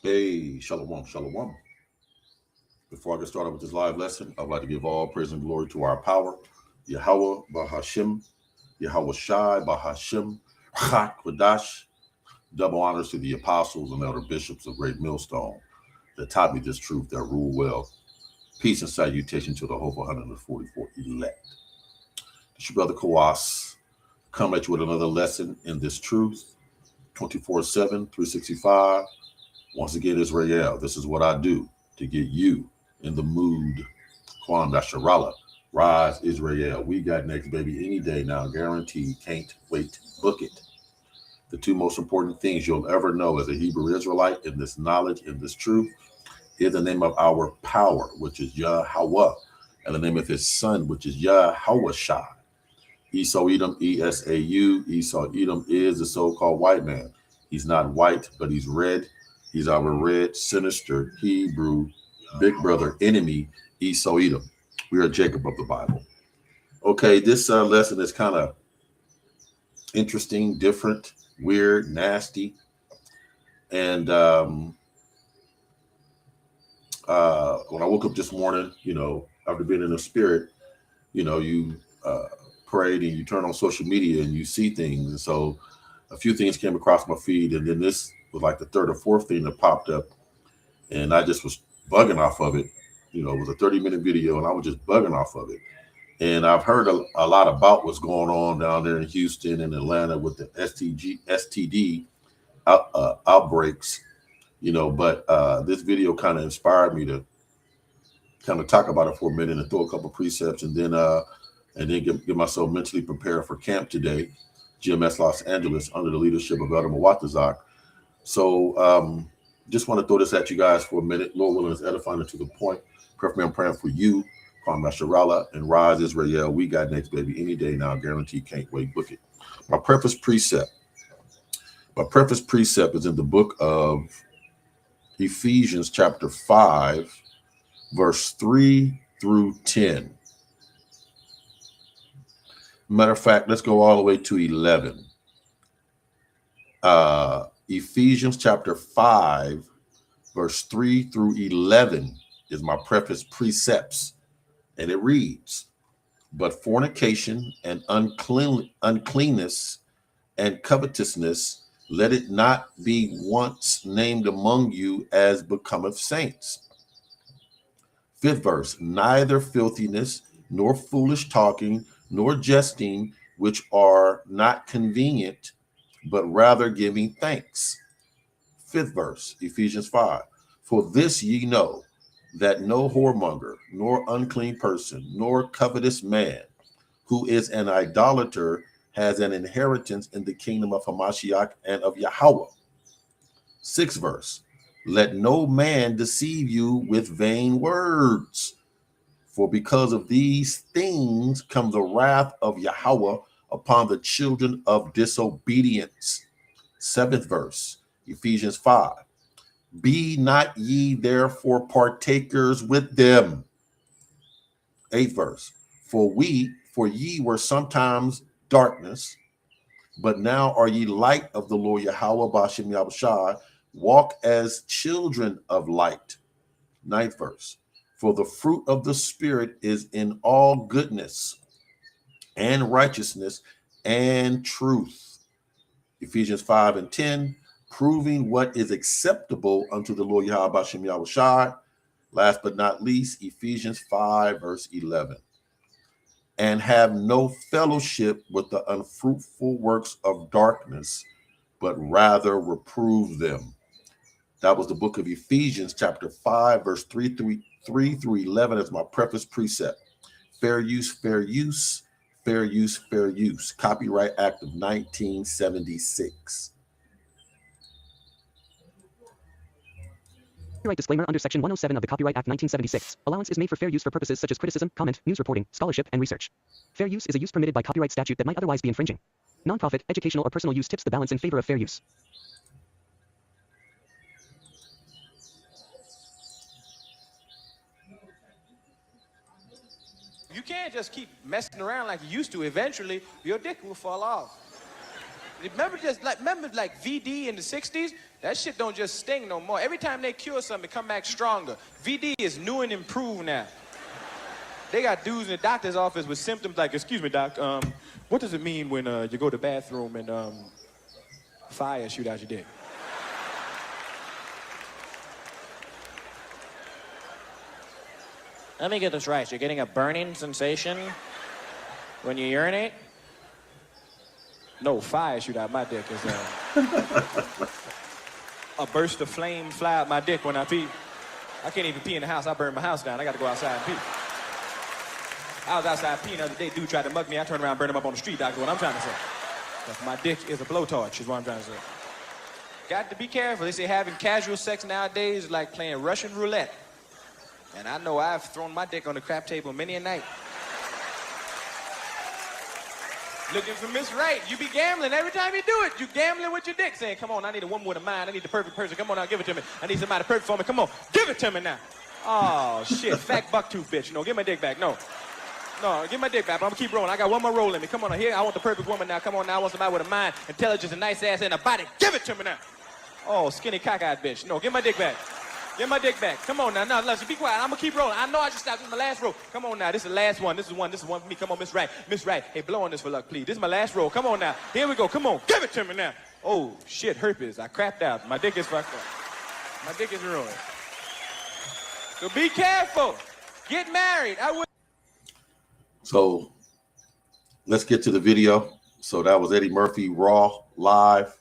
Hey, shalom, shalom. Before I get started with this live lesson, I'd like to give all praise and glory to our power, Yahweh Bahashim, Yahweh Shai Bahashim, Chak Wadash. Double honors to the apostles and elder bishops of Great Millstone that taught me this truth that rule well. Peace and salutation to the whole 144 elect. It's your brother Kawas, come at you with another lesson in this truth, 24/7, 365. Once again, Israel, this is what I do to get you in the mood. Kwan Dasharala, rise, Israel. We got next, baby, any day now, guaranteed. Can't wait. Book it. The two most important things you'll ever know as a Hebrew Israelite in this knowledge, in this truth, is the name of our power, which is Yahweh, and the name of his son, which is Yahweh Shai. Esau Edom, ESAU. Esau Edom is the so-called white man. He's not white, but he's red. He's our red, sinister Hebrew big brother enemy, Esau Edom. We are Jacob of the Bible. Okay, this lesson is kind of interesting, different, weird, nasty. And when I woke up this morning, after being in the spirit, you prayed and you turn on social media and you see things. And so a few things came across my feed. And then this was like the third or fourth thing that popped up. And I just was bugging off of it. It was a 30-minute video and I was just bugging off of it. And I've heard a lot about what's going on down there in Houston and Atlanta with the STD outbreaks, but this video kind of inspired me to kind of talk about it for a minute and throw a couple precepts and then get myself mentally prepared for camp today, GMS Los Angeles, under the leadership of Elder Mawatazak. So just want to throw this at you guys for a minute. Lord willing, is edifying and to the point. Preferably I'm praying for you, Kwame Sharala, and Rise Israel. We got next, baby, any day now. Guaranteed, can't wait. Book it. My preface precept is in the book of Ephesians chapter 5, verse 3 through 10. Matter of fact, let's go all the way to 11. Ephesians chapter 5, verse 3 through 11 is my preface precepts. And it reads, but fornication and uncleanness and covetousness, let it not be once named among you as becometh saints. Fifth verse, neither filthiness, nor foolish talking, nor jesting, which are not convenient, but rather giving thanks. Fifth verse, Ephesians 5. For this ye know, that no whoremonger, nor unclean person, nor covetous man, who is an idolater, has an inheritance in the kingdom of Hamashiach and of Yahweh. Sixth verse, let no man deceive you with vain words, for because of these things come the wrath of Yahweh upon the children of disobedience. Seventh verse, Ephesians 5. Be not ye therefore partakers with them. Eighth verse, for ye were sometimes darkness, but now are ye light of the Lord Yahweh Bashem Yahushua. Walk as children of light. Ninth verse, for the fruit of the Spirit is in all goodness and righteousness and truth. Ephesians 5 and 10, proving what is acceptable unto the Lord Yahweh Bashem Yahushua. Last but not least, Ephesians 5 verse 11. And have no fellowship with the unfruitful works of darkness, but rather reprove them. That was the book of Ephesians chapter 5, verse 3 through 11 as my preface precept. Fair use, fair use, fair use, fair use. Copyright Act of 1976. Copyright disclaimer under Section 107 of the Copyright Act 1976. Allowance is made for fair use for purposes such as criticism, comment, news reporting, scholarship, and research. Fair use is a use permitted by copyright statute that might otherwise be infringing. Nonprofit, educational, or personal use tips the balance in favor of fair use. You can't just keep messing around like you used to. Eventually, your dick will fall off. Remember like VD in the 60s? That shit don't just sting no more. Every time they cure something, it come back stronger. VD is new and improved now. They got dudes in the doctor's office with symptoms like, excuse me, doc, what does it mean when you go to the bathroom and fire shoot out your dick? Let me get this right. You're getting a burning sensation when you urinate? No, fire shoot out my dick is a burst of flame fly out my dick when I pee. I can't even pee in the house. I burn my house down. I got to go outside and pee. I was outside peeing the other day. Dude tried to mug me. I turned around and burned him up on the street, doctor. What I'm trying to say. Because my dick is a blowtorch is what I'm trying to say. Got to be careful. They say having casual sex nowadays is like playing Russian roulette. And I know I've thrown my dick on the crap table many a night. Looking for Miss Right. You be gambling every time you do it. You gambling with your dick, saying, come on, I need a woman with a mind. I need the perfect person. Come on now, give it to me. I need somebody perfect for me. Come on, give it to me now. Oh, shit. Fat bucktooth bitch. No, give my dick back. No, give my dick back. But I'm going to keep rolling. I got one more roll in me. Come on now. Here, I want the perfect woman now. Come on now. I want somebody with a mind, intelligence, a nice ass, and a body. Give it to me now. Oh, skinny cockeyed bitch. No, give my dick back. Get my dick back. Come on now. Now, listen, be quiet. I'm going to keep rolling. I know I just stopped. This is my last roll. Come on now. This is the last one. This is one for me. Come on, Miss Right. Miss Right. Hey, blow on this for luck, please. This is my last roll. Come on now. Here we go. Come on. Give it to me now. Oh, shit. Herpes. I crapped out. My dick is fucked up. My dick is ruined. So be careful. Get married. So let's get to the video. So that was Eddie Murphy, Raw, live.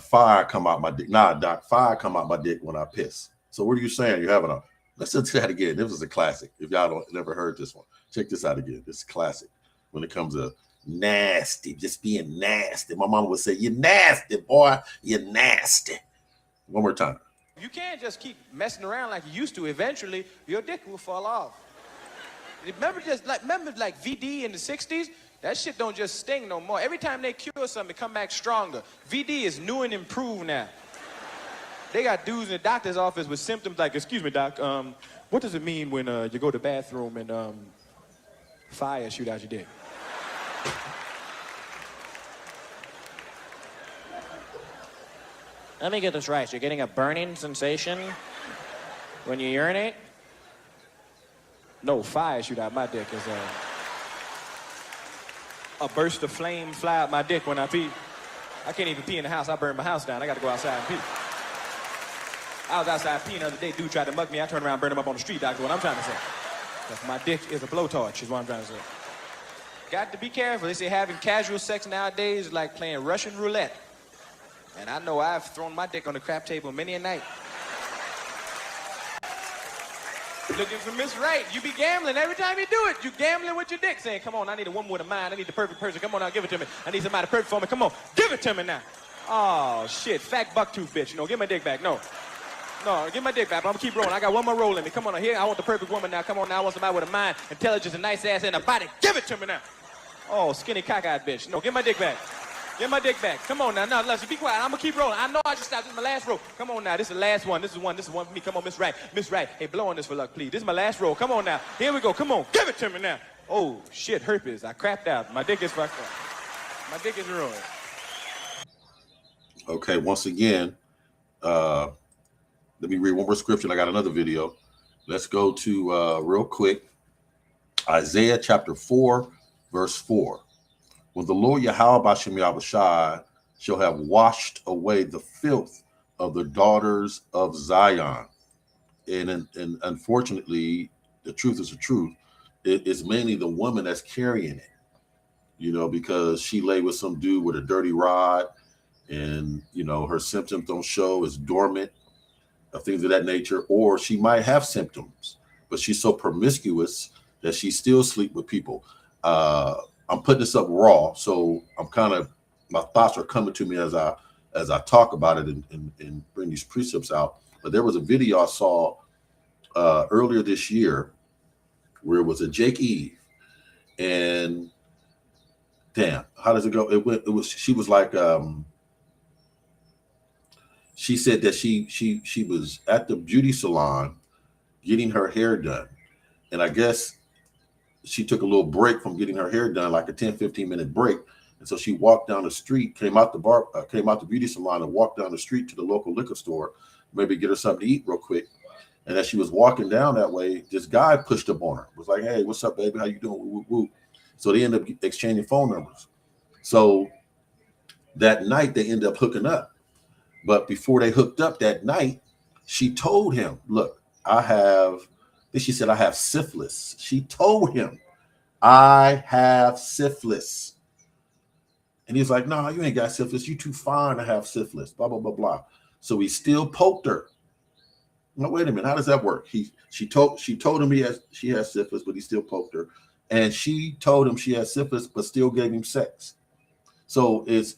Fire come out my dick. Nah, doc, fire come out my dick when I piss. So what are you saying? You're having a, listen to that again. This was a classic. If y'all don't never heard this one, check this out again. This is classic when it comes to nasty, just being nasty. My mama would say, you're nasty, boy. You're nasty. One more time. You can't just keep messing around like you used to. Eventually, your dick will fall off. Remember like VD in the 60s? That shit don't just sting no more. Every time they cure something, it come back stronger. VD is new and improved now. They got dudes in the doctor's office with symptoms like, excuse me, doc, what does it mean when you go to the bathroom and fire shoot out your dick? Let me get this right. You're getting a burning sensation when you urinate? No, fire shoot out my dick is a burst of flame fly out my dick when I pee. I can't even pee in the house. I burn my house down. I got to go outside and pee. I was outside peeing the other day. Dude tried to mug me. I turned around and burned him up on the street, doctor. What I'm trying to say. Because my dick is a blowtorch is what I'm trying to say. Got to be careful. They say having casual sex nowadays is like playing Russian roulette. And I know I've thrown my dick on the crap table many a night. Looking for Miss Right. You be gambling every time you do it. You gambling with your dick, saying, come on, I need a woman with a mind. I need the perfect person. Come on now, give it to me. I need somebody perfect for me. Come on, give it to me now. Oh, shit. Fat bucktooth bitch. No, give my dick back. No, give my dick back. But I'm going to keep rolling. I got one more roll in me. Come on now. Here, I want the perfect woman now. Come on now. I want somebody with a mind, intelligence, a nice ass, and a body. Give it to me now. Oh, skinny cockeyed bitch. No, give my dick back. Get my dick back. Come on now. Now, listen, be quiet. I'm going to keep rolling. I know I just stopped. This is my last roll. Come on now. This is the last one. This is one for me. Come on, Miss Right. Miss Right. Hey, blow on this for luck, please. This is my last roll. Come on now. Here we go. Come on. Give it to me now. Oh, shit. Herpes. I crapped out. My dick is fucked up. My dick is ruined. Okay, once again, let me read one more scripture. I got another video. Let's go to, real quick, Isaiah chapter 4, verse 4. When the Lord Yahweh Bashem Yahushai shall have washed away the filth of the daughters of Zion. And unfortunately, the truth is the truth. It's mainly the woman that's carrying it, you know, because she lay with some dude with a dirty rod and, you know, her symptoms don't show, is dormant, things of that nature, or she might have symptoms, but she's so promiscuous that she still sleep with people. I'm putting this up raw, so I'm kind of, my thoughts are coming to me as I talk about it and bring these precepts out. But there was a video I saw earlier this year where it was a Jake Eve, and damn, how does it go? She was like, she said that she was at the beauty salon getting her hair done, and I guess she took a little break from getting her hair done, like a 10-15 minute break, And so she walked down the street, came out the beauty salon and walked down the street to the local liquor store, maybe get her something to eat real quick. And as she was walking down that way, this guy pushed up on her. Was like, "Hey, what's up, baby? How you doing?" Woo, woo, woo. So they ended up exchanging phone numbers. So that night they ended up hooking up. But before they hooked up that night, she told him, "Look, she said, I have syphilis." She told him, "I have syphilis." And he's like, "No, you ain't got syphilis. You too fine to have syphilis, blah, blah, blah, blah." So he still poked her. No, wait a minute. How does that work? She told him she has syphilis, but he still poked her. And she told him she had syphilis, but still gave him sex. So it's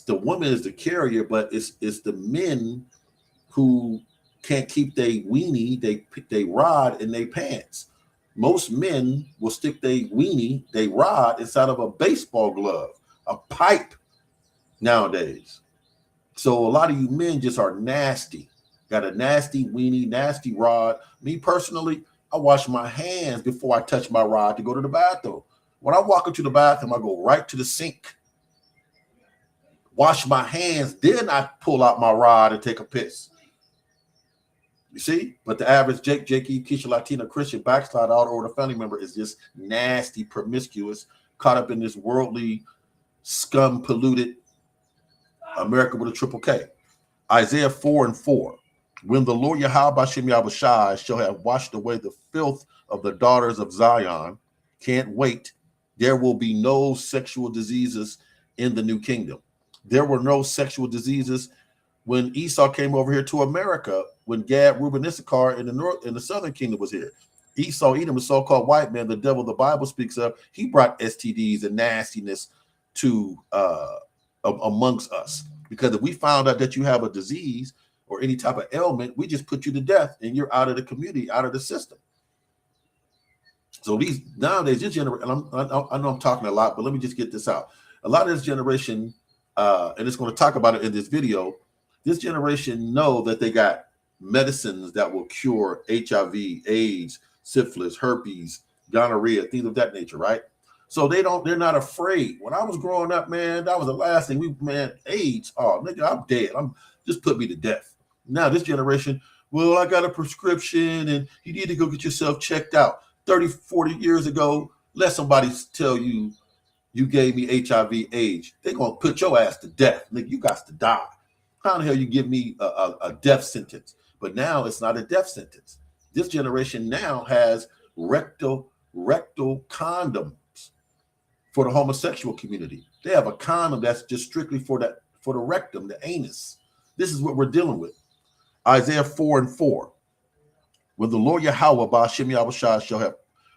the woman is the carrier, but it's the men who can't keep their weenie, they rod in their pants. Most men will stick their weenie, they rod inside of a baseball glove, a pipe nowadays. So a lot of you men just are nasty. Got a nasty weenie, nasty rod. Me personally, I wash my hands before I touch my rod to go to the bathroom. When I walk into the bathroom, I go right to the sink, wash my hands, then I pull out my rod and take a piss. You see? But the average Jakey, Keisha, Latina, Christian, backslide, out or the family member is just nasty, promiscuous, caught up in this worldly, scum, polluted America with a triple K. Isaiah 4:4. When the Lord Yahweh Bashem Yahushai shall have washed away the filth of the daughters of Zion, can't wait, there will be no sexual diseases in the new kingdom. There were no sexual diseases when Esau came over here to America, when Gad, Reuben, Issachar in the southern kingdom was here. Esau, Edom, a so-called white man, the devil the Bible speaks of, he brought STDs and nastiness to amongst us. Because if we found out that you have a disease or any type of ailment, we just put you to death and you're out of the community, out of the system. So nowadays, this generation, and I know I'm talking a lot, but let me just get this out. A lot of this generation, and it's going to talk about it in this video, this generation know that they got medicines that will cure HIV, AIDS, syphilis, herpes, gonorrhea, things of that nature, right? So they're not afraid. When I was growing up, man, that was the last thing AIDS, oh, nigga, I'm dead. Just put me to death. Now this generation, well, I got a prescription and you need to go get yourself checked out. 30, 40 years ago, let somebody tell you gave me HIV, AIDS. They're going to put your ass to death. Nigga, you got to die. How the hell you give me a death sentence? But now it's not a death sentence. This generation now has rectal condoms for the homosexual community. They have a condom that's just strictly for the rectum, the anus. This is what we're dealing with. Isaiah 4:4. When the Lord Yahweh Bashem Yahushai shall have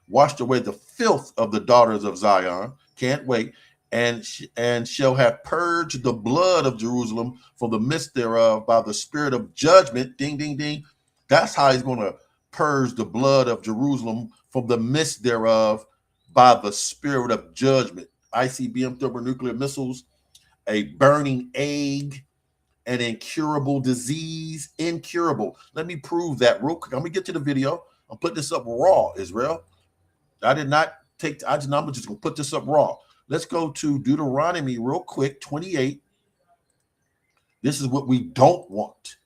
washed away the filth of the daughters of Zion, can't wait, and shall have purged the blood of Jerusalem from the midst thereof by the spirit of judgment. Ding, ding, ding. That's how he's going to purge the blood of Jerusalem from the midst thereof by the spirit of judgment. ICBM thermonuclear missiles, a burning egg, an incurable disease, incurable. Let me prove that real quick. I'm going to get to the video. I'm putting this up raw, Israel. I'm just going to put this up raw. Let's go to Deuteronomy real quick, 28. This is what we don't want.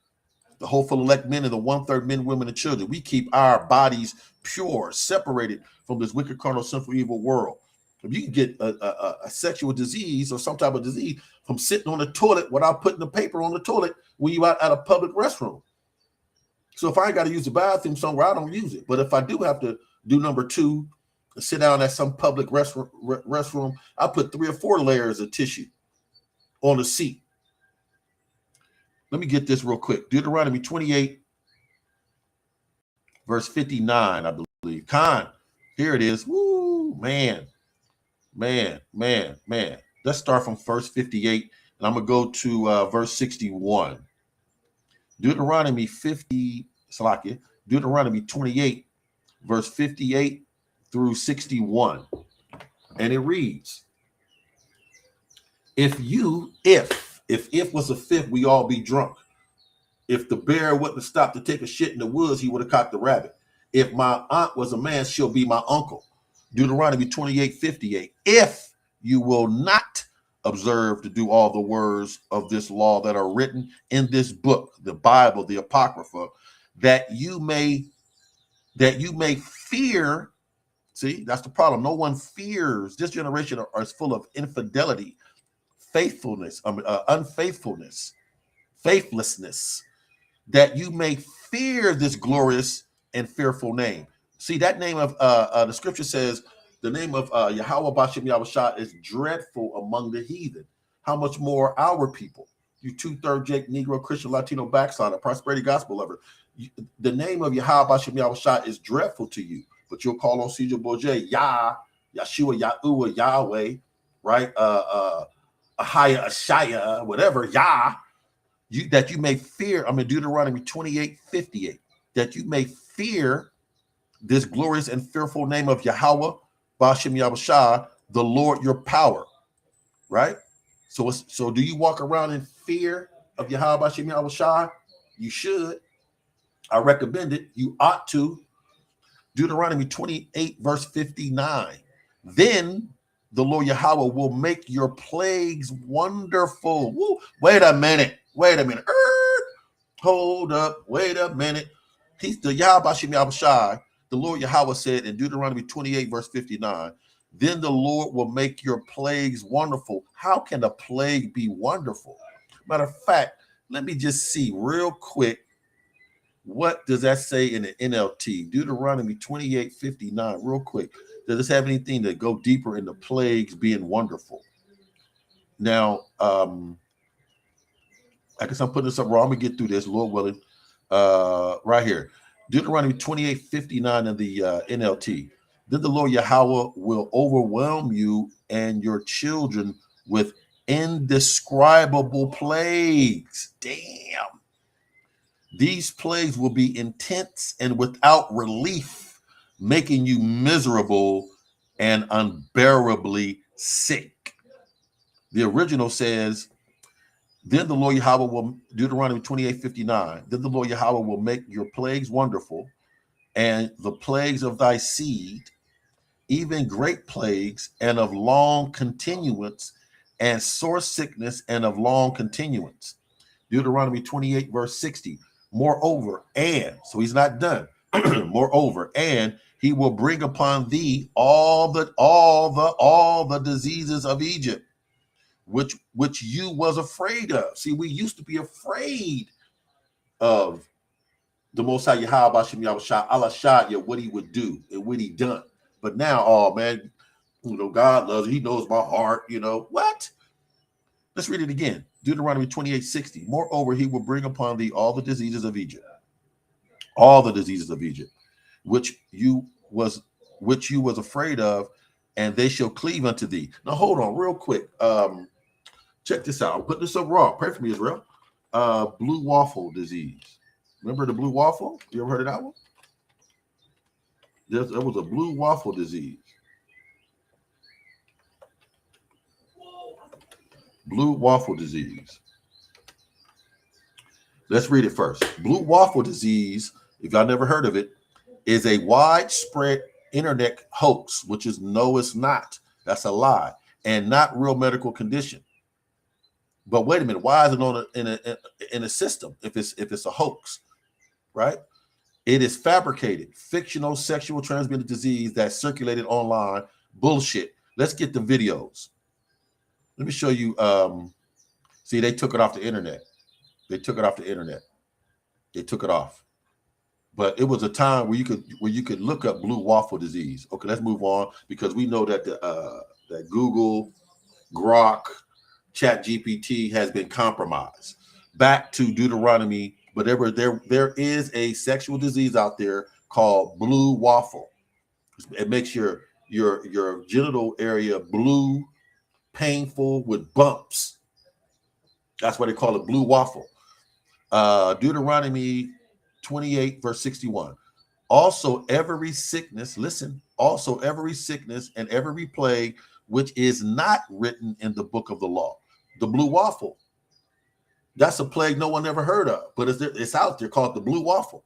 The hopeful elect men and the 1/3 men, women, and children. We keep our bodies pure, separated from this wicked, carnal, sinful, evil world. If you can get a sexual disease or some type of disease from sitting on the toilet without putting the paper on the toilet when you out at a public restroom. So if I ain't got to use the bathroom somewhere, I don't use it. But if I do have to do number 2, sit down at some public restroom, I put 3 or 4 layers of tissue on the seat. Let me get this real quick. Deuteronomy 28, verse 59, I believe. Here it is. Woo, man. Let's start from verse 58, and I'm going to go to verse 61. Deuteronomy 28, verse 58 through 61. And it reads, if was a fifth, we all be drunk. If the bear wouldn't stop to take a shit in the woods, he would have caught the rabbit. If my aunt was a man, she'll be my uncle. Deuteronomy 28:58. If you will not observe to do all the words of this law that are written in this book, the Bible, the Apocrypha, that you may fear. See, that's the problem. No one fears. This generation is full of infidelity, faithfulness, unfaithfulness, faithlessness, that you may fear this glorious and fearful name. See, that name of the scripture says the name of Yahweh Bashem Yahushua is dreadful among the heathen. How much more our people, you 2/3 Jake, Negro, Christian, Latino, backslider, prosperity gospel lover. The name of Yahweh Bashem Yahushua is dreadful to you, but you'll call on Caesar Borgia, Yah, Yeshua, Yahuwah, Yahweh, right? Ahaya, Ashaya, whatever, Yah. That you may fear, I'm in Deuteronomy 28:58, that you may fear this glorious and fearful name of Yahweh, Bashem Yahushua, the Lord your power, right? So do you walk around in fear of Yahweh, Bashem Yahushua? You should. I recommend it. You ought to. Deuteronomy 28, verse 59. Then the Lord Yahweh will make your plagues wonderful. Woo. Wait a minute. Hold up. Wait a minute. He's the Yahweh Bashem Yahushua. The Lord Yahweh said in Deuteronomy 28, verse 59, then the Lord will make your plagues wonderful. How can a plague be wonderful? Matter of fact, let me just see real quick. What does that say in the NLT? Deuteronomy 28:59, real quick. Does this have anything to go deeper into plagues being wonderful? Now, I guess I'm putting this up wrong. I'm going to get through this, Lord willing. Right here. Deuteronomy 28:59 in the NLT. Then the Lord Yahweh will overwhelm you and your children with indescribable plagues. Damn. These plagues will be intense and without relief, making you miserable and unbearably sick. The original says, then the Lord Yahweh will, Deuteronomy 28:59, then the Lord Yahweh will make your plagues wonderful, and the plagues of thy seed, even great plagues, and of long continuance, and sore sickness, and of long continuance. Deuteronomy 28, verse 60. Moreover, and so he's not done. Moreover, and he will bring upon thee all the diseases of Egypt, which you was afraid of. See, we used to be afraid of the Most High Yahweh Bashem Yahushua, Allah Shah, what he would do and what he done. But now, oh man, God loves it. He knows my heart. What? Let's read it again. Deuteronomy 28:60. Moreover, he will bring upon thee all the diseases of Egypt, which you was afraid of, and they shall cleave unto thee. Now, hold on, real quick. Check this out. I'm putting this up raw. Pray for me, Israel. Blue waffle disease. Remember the blue waffle? You ever heard of that one? There was a blue waffle disease. Blue waffle disease. Let's read it first. Blue waffle disease, if y'all never heard of it, is a widespread internet hoax, which is no, it's not. That's a lie and not real medical condition. But wait a minute, why is it on in a system if it's a hoax, right? It is fabricated, fictional sexual transmitted disease that circulated online. Bullshit. Let's get the videos. Let me show you. See, they took it off the internet. They took it off. But it was a time where you could look up blue waffle disease. Okay, let's move on because we know that that Google, Grok, Chat GPT has been compromised. Back to Deuteronomy, but there is a sexual disease out there called blue waffle. It makes your genital area blue, painful with bumps. That's why they call it blue waffle. Deuteronomy 28, verse 61. Also every sickness, listen, also every sickness and every plague which is not written in the book of the law. The blue waffle. That's a plague no one ever heard of, but it's out there called the blue waffle.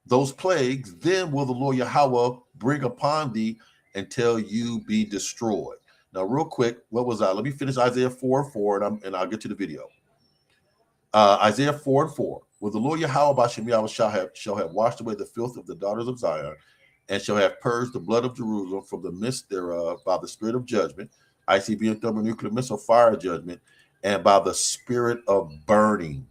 Those plagues, then will the Lord Yahweh bring upon thee until you be destroyed. Now, real quick, what was I? Let me finish Isaiah 4:4, and I'll get to the video. Isaiah 4:4. Will the Lord Yahweh Bashem Yahweh shall have washed away the filth of the daughters of Zion, and shall have purged the blood of Jerusalem from the midst thereof by the spirit of judgment, ICB and thermonuclear missile fire judgment, and by the spirit of burning.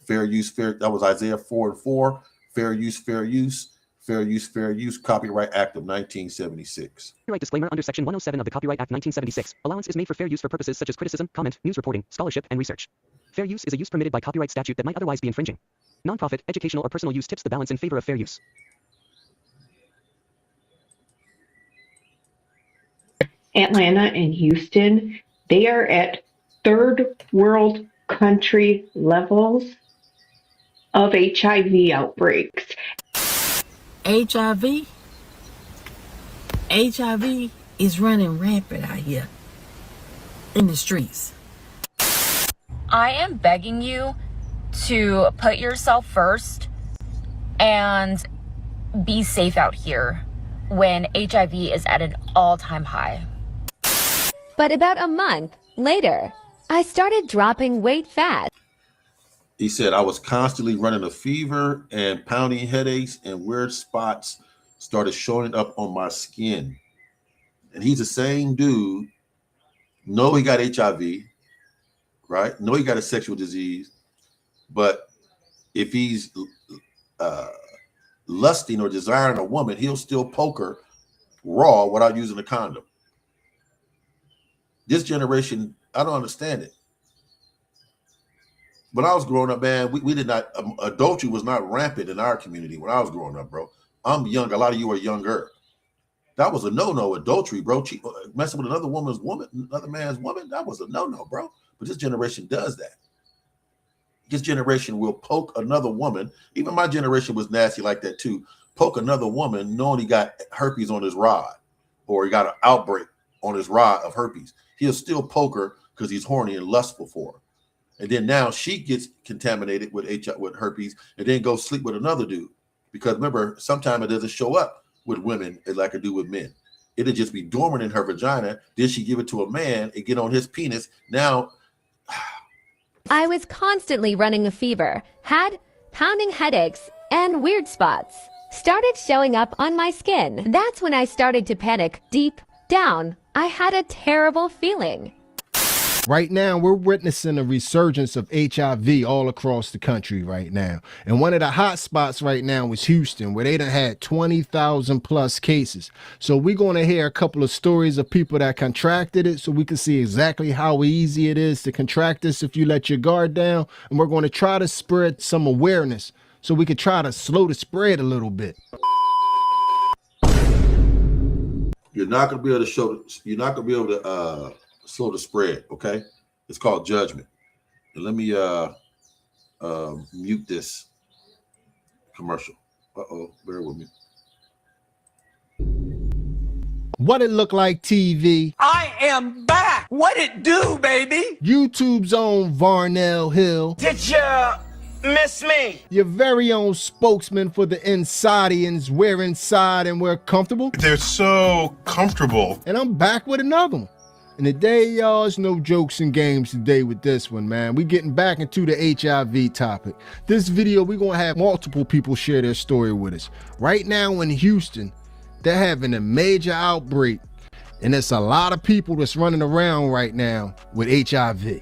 Fair use, fair. That was Isaiah 4:4. Fair use, fair use. Fair use, fair use. Copyright Act of 1976. Copyright disclaimer under Section 107 of the Copyright Act 1976. Allowance is made for fair use for purposes such as criticism, comment, news reporting, scholarship, and research. Fair use is a use permitted by copyright statute that might otherwise be infringing. Nonprofit, educational, or personal use tips the balance in favor of fair use. Atlanta and Houston, they are at third world country levels of HIV outbreaks. HIV is running rampant out here in the streets. I am begging you to put yourself first and be safe out here when HIV is at an all-time high. But about a month later, I started dropping weight fast. He said, I was constantly running a fever and pounding headaches, and weird spots started showing up on my skin. And he's the same dude. Know he got HIV, right? Know he got a sexual disease. But if he's lusting or desiring a woman, he'll still poke her raw without using a condom. This generation, I don't understand it. When I was growing up, man, we did not, adultery was not rampant in our community when I was growing up, bro. I'm young. A lot of you are younger. That was a no-no, adultery, bro. Messing with another man's woman, that was a no-no, bro. But this generation does that. This generation will poke another woman. Even my generation was nasty like that too. Poke another woman knowing he got herpes on his rod, or he got an outbreak on his rod of herpes. He'll still poke her because he's horny and lustful for her. And then now she gets contaminated with herpes and then go sleep with another dude. Because remember, sometimes it doesn't show up with women like it do with men. It'll just be dormant in her vagina. Then she give it to a man and get on his penis. Now, I was constantly running a fever, had pounding headaches, and weird spots started showing up on my skin. That's when I started to panic. Deep down, I had a terrible feeling. Right now, we're witnessing a resurgence of HIV all across the country right now. And one of the hot spots right now is Houston, where they done had 20,000 plus cases. So we're going to hear a couple of stories of people that contracted it so we can see exactly how easy it is to contract this if you let your guard down. And we're going to try to spread some awareness so we can try to slow the spread a little bit. you're not going to be able to slow the spread. Okay, it's called judgment. And let me mute this commercial. Bear with me. What it look like, TV? I am back. What it do, baby? YouTube's own Varnell Hill. Did you miss me? Your very own spokesman for the Insadians. We're inside and we're comfortable. They're so comfortable. And I'm back with another one. And today, y'all, it's no jokes and games today with this one, man. We getting back into the HIV topic. This video, we're going to have multiple people share their story with us. Right now in Houston, they're having a major outbreak. And there's a lot of people that's running around right now with HIV.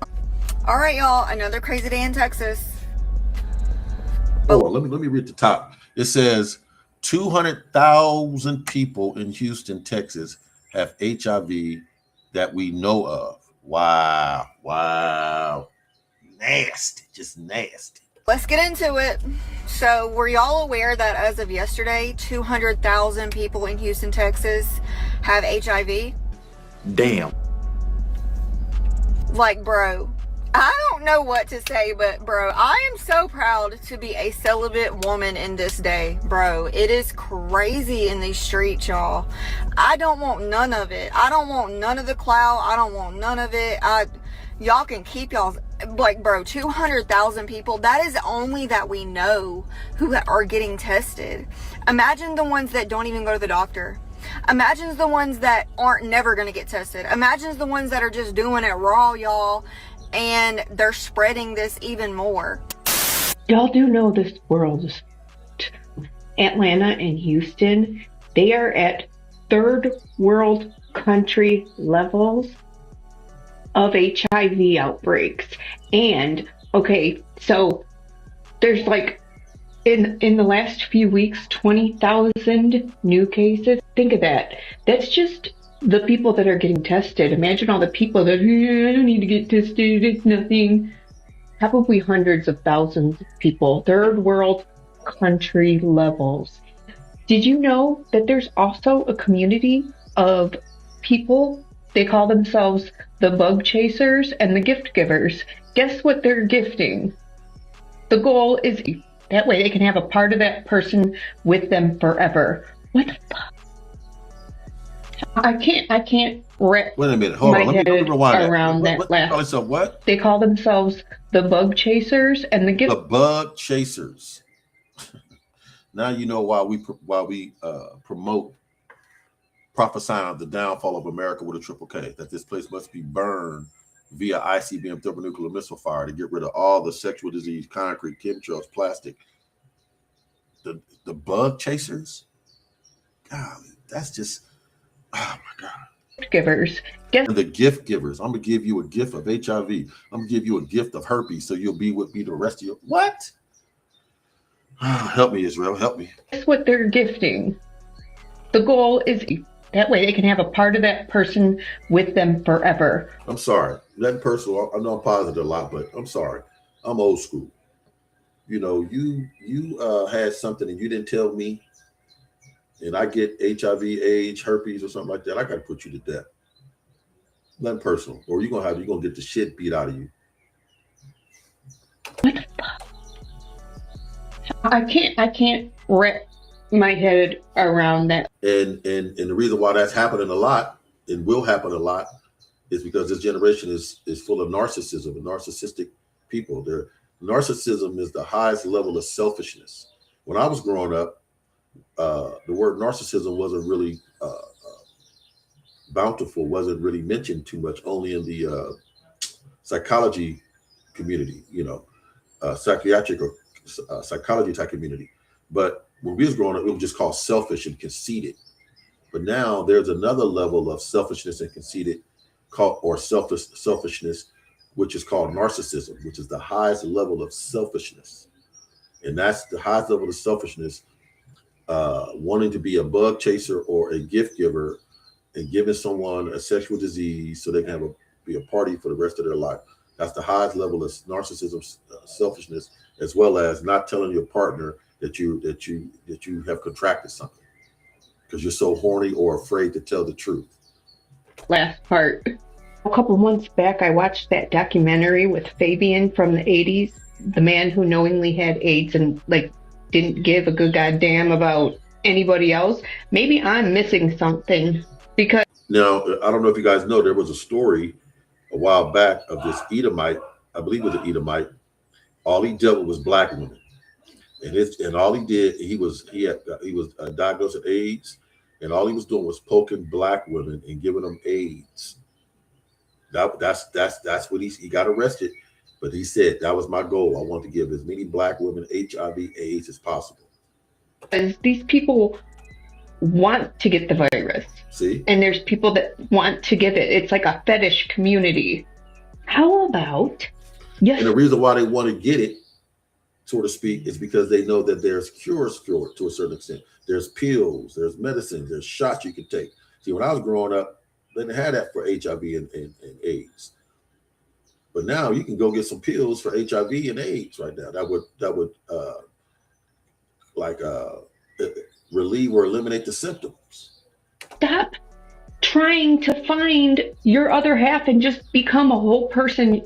All right, y'all, another crazy day in Texas. Oh, let me read the top. It says 200,000 people in Houston, Texas have HIV that we know of. Wow. Wow. Nasty, just nasty. Let's get into it. So were y'all aware that as of yesterday, 200,000 people in Houston, Texas have HIV? Damn. Like, bro, I don't know what to say, but bro, I am so proud to be a celibate woman in this day, bro. It is crazy in these streets, y'all. I don't want none of it. I don't want none of the clout. I don't want none of it. Y'all can keep y'all's, like, bro, 200,000 people. That is only that we know who are getting tested. Imagine the ones that don't even go to the doctor. Imagine the ones that aren't never going to get tested. Imagine the ones that are just doing it raw, y'all, and they're spreading this even more. Y'all do know this world is Atlanta and Houston, they are at third world country levels of HIV outbreaks. And okay, so there's like in the last few weeks 20,000 new cases. Think of that. That's just the people that are getting tested. Imagine all the people that I don't need to get tested, it's nothing. Probably hundreds of thousands of people, third world country levels. Did you know that there's also a community of people? They call themselves the bug chasers and the gift givers. Guess what they're gifting? The goal is that way they can have a part of that person with them forever. What the fuck? I can't wrap Wait a minute, hold on. Let me rewind around that. that last. Call themselves what? They call themselves the bug chasers and the gift. The bug chasers. Now you know why we promote prophesying the downfall of America with a triple K. That this place must be burned via ICBM thermonuclear missile fire to get rid of all the sexual disease, concrete, chemtrails, plastic. The bug chasers. Golly, that's just. Oh my God. Givers. The gift givers. I'm gonna give you a gift of HIV. I'm gonna give you a gift of herpes, so you'll be with me the rest of your what? Help me, Israel. Help me. That's what they're gifting. The goal is that way they can have a part of that person with them forever. I'm sorry. That person, I know I'm positive a lot, but I'm sorry. I'm old school. You know, you had something and you didn't tell me, and I get HIV, AIDS, herpes, or something like that. I got to put you to death. Nothing personal, or you're gonna get the shit beat out of you. What the fuck? I can't wrap my head around that. And the reason why that's happening a lot and will happen a lot is because this generation is full of narcissism and narcissistic people. Narcissism is the highest level of selfishness. When I was growing up, the word narcissism wasn't really bountiful, wasn't really mentioned too much, only in the psychology community, psychiatric or psychology type community. But when we was growing up, it was just called selfish and conceited. But now there's another level of selfishness and conceited selfishness, which is called narcissism, which is the highest level of selfishness. And that's the highest level of selfishness, wanting to be a bug chaser or a gift giver and giving someone a sexual disease so they can be a party for the rest of their life. That's the highest level of narcissism, selfishness, as well as not telling your partner that you have contracted something because you're so horny or afraid to tell the truth. Last part. A couple months back, I watched that documentary with Fabian from the 80s, the man who knowingly had AIDS and didn't give a good goddamn about anybody else. Maybe I'm missing something because. Now, I don't know if you guys know, there was a story a while back of this Edomite, I believe it was an Edomite. All he dealt with was black women. And all he did, he was diagnosed with AIDS, and all he was doing was poking black women and giving them AIDS. That's what he got arrested, but he said that was my goal. I want to give as many black women HIV/AIDS as possible. Because these people want to get the virus. See? And there's people that want to give it. It's like a fetish community. How about? Yes. And the reason why they want to get it, so to speak, is because they know that there's cures for it to a certain extent. There's pills, there's medicines, there's shots you can take. See, when I was growing up, they didn't have that for HIV and AIDS. But now you can go get some pills for HIV and AIDS right now. That would relieve or eliminate the symptoms. Stop trying to find your other half and just become a whole person,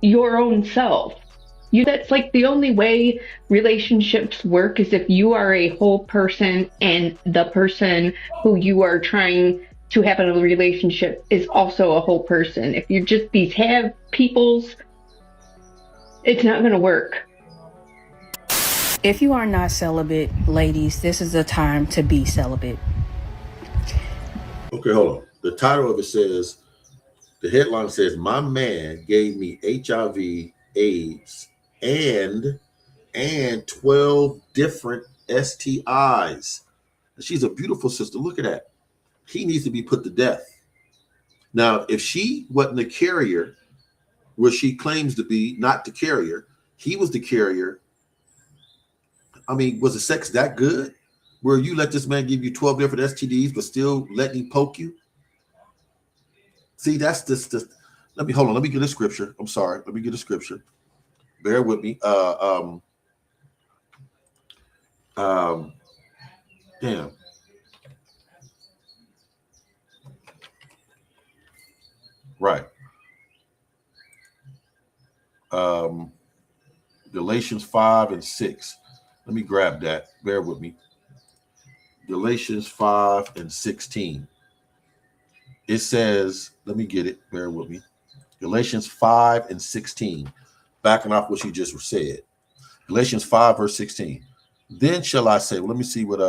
your own self. That's like the only way relationships work is if you are a whole person and the person who you are trying to have a relationship is also a whole person. If you're just these have peoples, it's not going to work. If you are not celibate, ladies, this is the time to be celibate. Okay, hold on. The title of it says, the headline says, "My man gave me HIV, AIDS, and 12 different STIs." And she's a beautiful sister. Look at that. He needs to be put to death. Now, if she wasn't the carrier, where she claims to be, not the carrier, he was the carrier. I mean, was the sex that good? Where you let this man give you 12 different STDs, but still letting him poke you? See, that's this. Let me hold on. Let me get a scripture. I'm sorry. Let me get a scripture. Bear with me. Damn. Right. Galatians 5 and 6. Let me grab that. Bear with me. Galatians 5 and 16. It says, let me get it. Bear with me. Galatians 5 and 16. Backing off what you just said. Galatians 5 verse 16. Then shall I say, well, let me see what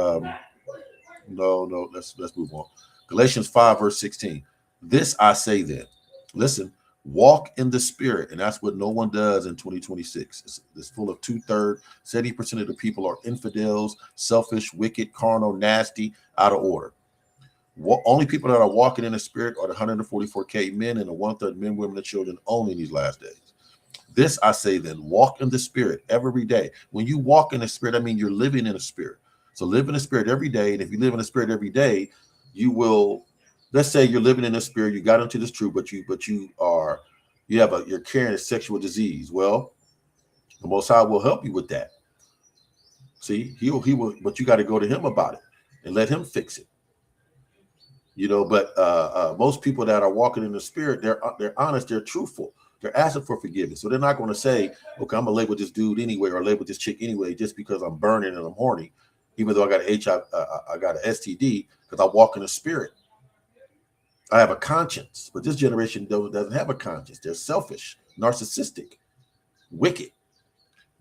no, let's move on. Galatians 5 verse 16. This I say then. Listen, walk in the spirit. And that's what no one does in 2026. It's full of 2/3, 70% of the people are infidels, selfish, wicked, carnal, nasty, out of order. Only people that are walking in the spirit are the 144K men and the 1/3 men, women, and children only in these last days. This I say then, walk in the spirit every day. When you walk in the spirit, I mean you're living in the spirit. So live in the spirit every day. And if you live in the spirit every day, you will, let's say you're living in the spirit, you got into this truth, but you're carrying a sexual disease. Well, the Most High will help you with that. See, he will, but you got to go to him about it and let him fix it. But most people that are walking in the spirit, they're honest, they're truthful. They're asking for forgiveness. So they're not going to say, okay, I'm going to lay with this dude anyway, or lay with this chick anyway, just because I'm burning and I'm horny, even though I got I got an STD, because I walk in the spirit. I have a conscience, but this generation doesn't have a conscience. They're selfish, narcissistic, wicked.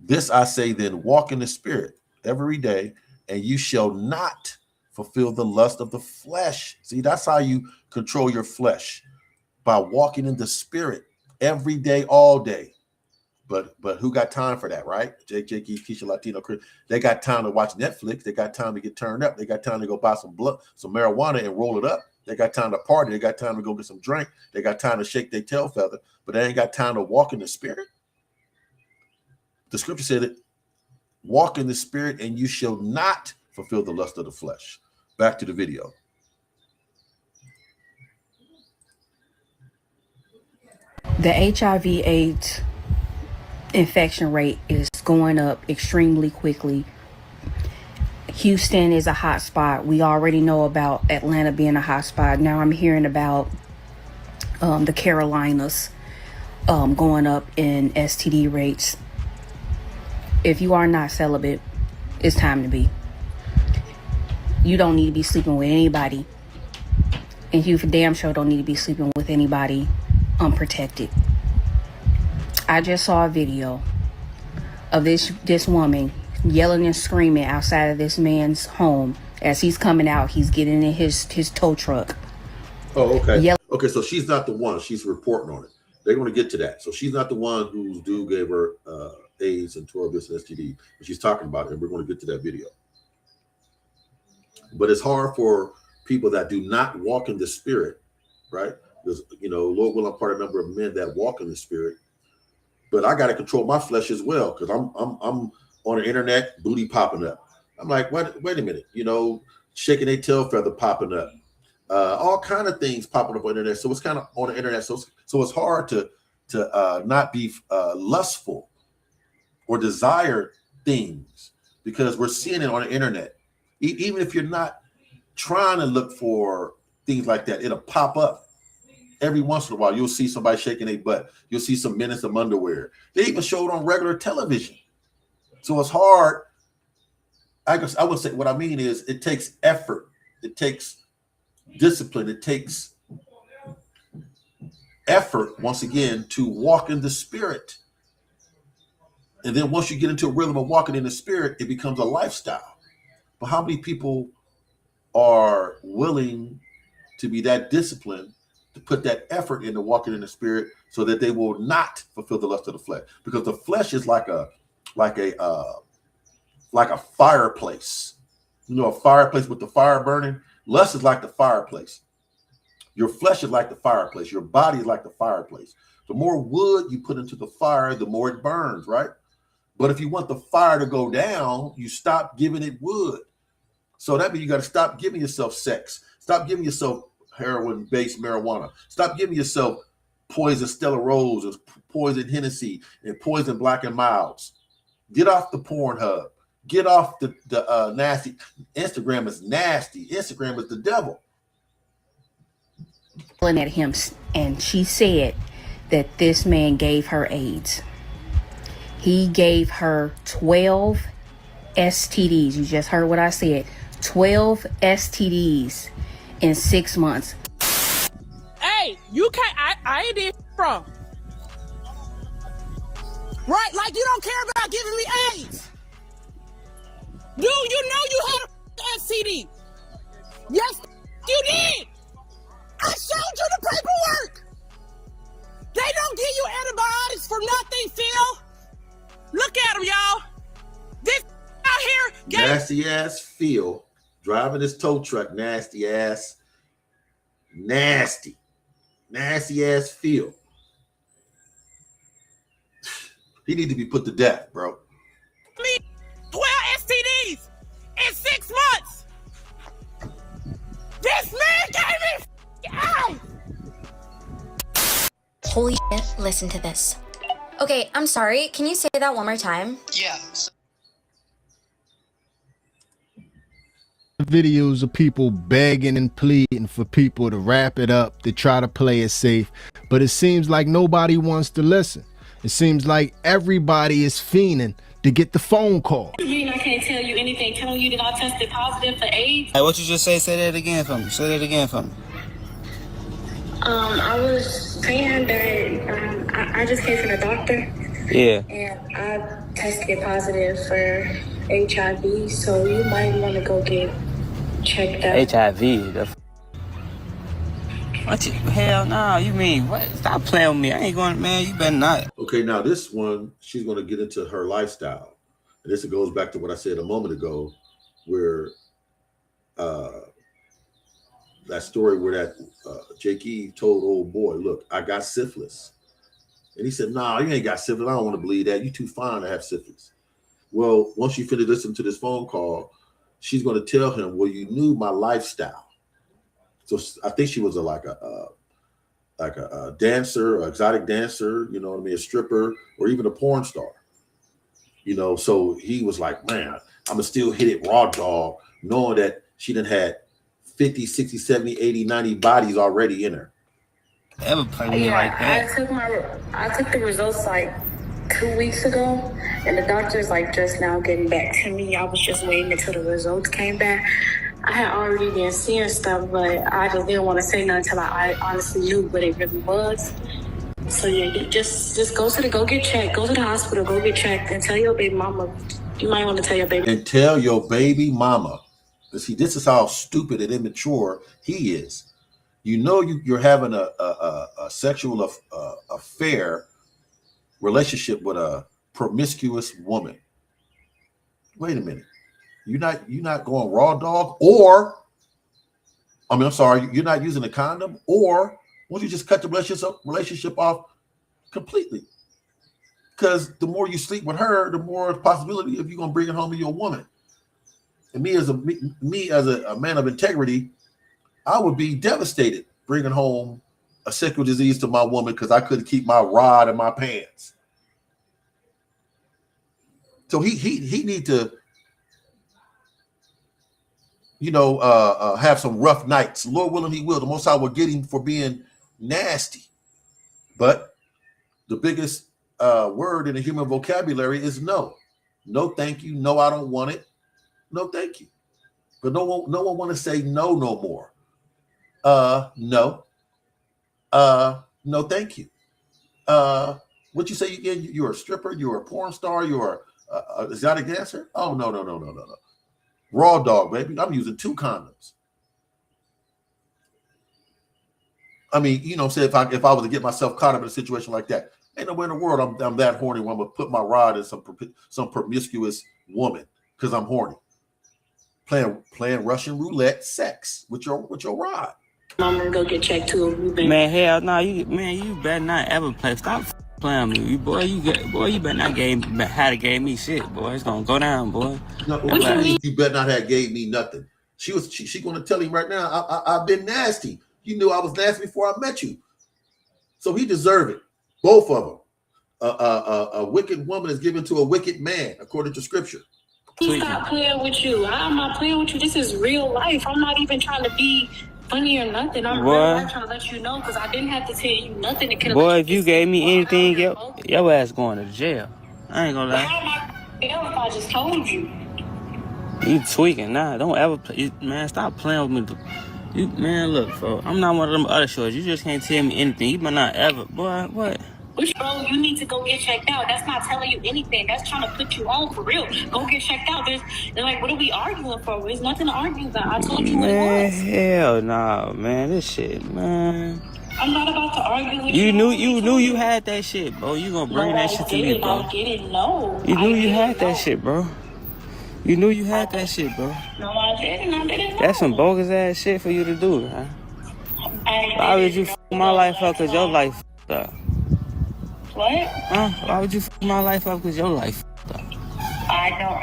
This I say then, walk in the spirit every day, and you shall not fulfill the lust of the flesh. See, that's how you control your flesh, by walking in the spirit every day, all day. But who got time for that, right? JJ, Keisha, Latino, Chris, they got time to watch Netflix. They got time to get turned up. They got time to go buy some marijuana and roll it up. They got time to party. They got time to go get some drink. They got time to shake their tail feather, but they ain't got time to walk in the spirit. The scripture said it, walk in the spirit and you shall not fulfill the lust of the flesh. Back to the video. The HIV/AIDS infection rate is going up extremely quickly. Houston is a hot spot. We already know about Atlanta being a hot spot. Now I'm hearing about the Carolinas going up in STD rates. If you are not celibate, it's time to be. You don't need to be sleeping with anybody. And you for damn sure don't need to be sleeping with anybody unprotected. I just saw a video of this woman yelling and screaming outside of this man's home as he's coming out. He's getting in his tow truck. Oh, okay. Okay, so she's not the one. She's reporting on it. They're going to get to that. So she's not the one whose dude gave her AIDS and 12 different STD. But she's talking about it, and we're going to get to that video. But it's hard for people that do not walk in the spirit, right? Because, Lord will impart a number of men that walk in the spirit. But I got to control my flesh as well, because I'm on the internet, booty popping up. I'm like, wait a minute, shaking a tail feather popping up. All kind of things popping up on the internet. So it's kind of on the internet. So it's hard to not be lustful or desire things, because we're seeing it on the internet. Even if you're not trying to look for things like that, it'll pop up every once in a while. You'll see somebody shaking their butt. You'll see some men in some underwear. They even show it on regular television. So it's hard. I guess I would say what I mean is it takes effort. It takes discipline. It takes effort, once again, to walk in the spirit. And then once you get into a rhythm of walking in the spirit, it becomes a lifestyle. But how many people are willing to be that disciplined, to put that effort into walking in the spirit, so that they will not fulfill the lust of the flesh. Because the flesh is like a fireplace. You know, a fireplace with the fire burning. Lust is like the fireplace. Your flesh is like the fireplace. Your body is like the fireplace. The more wood you put into the fire, the more it burns, right? But if you want the fire to go down, you stop giving it wood. So that means you got to stop giving yourself sex. Stop giving yourself heroin-based marijuana. Stop giving yourself poison Stella Rose, poison Hennessy, and poison Black and Milds. Get off the Pornhub. Get off the nasty. Instagram is nasty. Instagram is the devil. At him, and she said that this man gave her AIDS. He gave her 12 STDs. You just heard what I said. 12 STDs in 6 months. Hey, you can't. I ain't did from. Right? Like you don't care about giving me AIDS. Dude, you know you had a STD. Yes, you did. I showed you the paperwork. They don't give you antibiotics for nothing, Phil. Look at them, y'all. This out here. Nasty ass Phil driving his tow truck. Nasty ass. Nasty ass Phil. He need to be put to death, bro. 12 STDs in 6 months. This man gave me. Holy shit, listen to this. Okay, I'm sorry. Can you say that one more time? Yeah. Videos of people begging and pleading for people to wrap it up, to try to play it safe, but it seems like nobody wants to listen. It seems like everybody is fiending to get the phone call. You mean I can't tell you anything telling you that I tested positive for AIDS? Hey, what you just say? Say that again for me. Say that again for me. I was saying that I just came from the doctor. Yeah. And I tested positive for HIV, so you might want to go get checked out. HIV? What you, hell no, you mean what? Stop playing with me. I ain't going, man, you better not. Okay, now this one, she's going to get into her lifestyle. And this goes back to what I said a moment ago, where that story where that Jake Eve told old boy, look, I got syphilis. And he said, nah, you ain't got syphilis. I don't want to believe that. You too fine to have syphilis. Well, once you finish listening to this phone call, she's going to tell him, well, you knew my lifestyle. So I think she was like a dancer, an exotic dancer, you know what I mean, a stripper, or even a porn star. You know, so he was like, man, I'm going to still hit it raw dog, knowing that she done had 50, 60, 70, 80, 90 bodies already in her. Ever play with me like that? I took the results like 2 weeks ago, and the doctor's like just now getting back to me. I was just waiting until the results came back. I had already been seeing stuff, but I just didn't want to say nothing until I honestly knew what it really was. So yeah, you just go get checked. Go to the hospital, go get checked, and tell your baby mama. You might want to tell your baby. And tell your baby mama. But see, this is how stupid and immature he is. You know you're having a sexual affair relationship with a promiscuous woman. Wait a minute. You're not going raw dog, or I'm sorry, you're not using a condom, or won't you just cut the relationship off completely? Because the more you sleep with her, the more possibility of you gonna bring it home to your woman. And me as a man of integrity, I would be devastated bringing home a sexual disease to my woman because I couldn't keep my rod in my pants. So he need to, have some rough nights. Lord willing, he will. The Most High will get him for being nasty. But the biggest word in the human vocabulary is no. No, thank you. No, I don't want it. No, thank you. But no one want to say no more. No. No, thank you. What you say again? You're a stripper. You're a porn star. You're a exotic dancer. Oh no. Raw dog, baby. I'm using 2 condoms. I mean, you know, say if I was to get myself caught up in a situation like that, ain't nowhere in the world I'm that horny where I'm gonna put my rod in some promiscuous woman because I'm horny. Playing Russian roulette sex with your rod. I'm gonna go get checked too. Man, hell no, you better not ever play. Stop playing with me, you better not gave me shit, boy. It's gonna go down, boy. No, what you mean? You better not have gave me nothing. She gonna tell him right now. I've been nasty. You knew I was nasty before I met you, so he deserved it. Both of them. A wicked woman is given to a wicked man, according to Scripture. Stop playing with you. I'm not playing with you. This is real life. I'm not even trying to be funny or nothing. I'm really trying to let you know because I didn't have to tell you nothing. Boy, if you gave me anything, your ass going to jail. I ain't gonna lie. How am I jail if I just told you? You tweaking nah. Don't ever play, man. Stop playing with me. You man, look, bro. I'm not one of them other shorts. You just can't tell me anything. You might not ever, boy. What? Which, bro, you need to go get checked out. That's not telling you anything. That's trying to put you on for real. Go get checked out. They're like, what are we arguing for? There's nothing to argue about. I told you what it was. Hell nah, man. This shit, man. I'm not about to argue with you. You knew you had that shit, bro. You gonna bring that shit to me, bro. I didn't know. You knew you had that shit, bro. You knew you had that shit, bro. No, I didn't know. That's some bogus ass shit for you to do, man. Why would you fuck my life up because your life fucked up? What? Huh? Why would you fuck my life up because your life fucked up? I don't.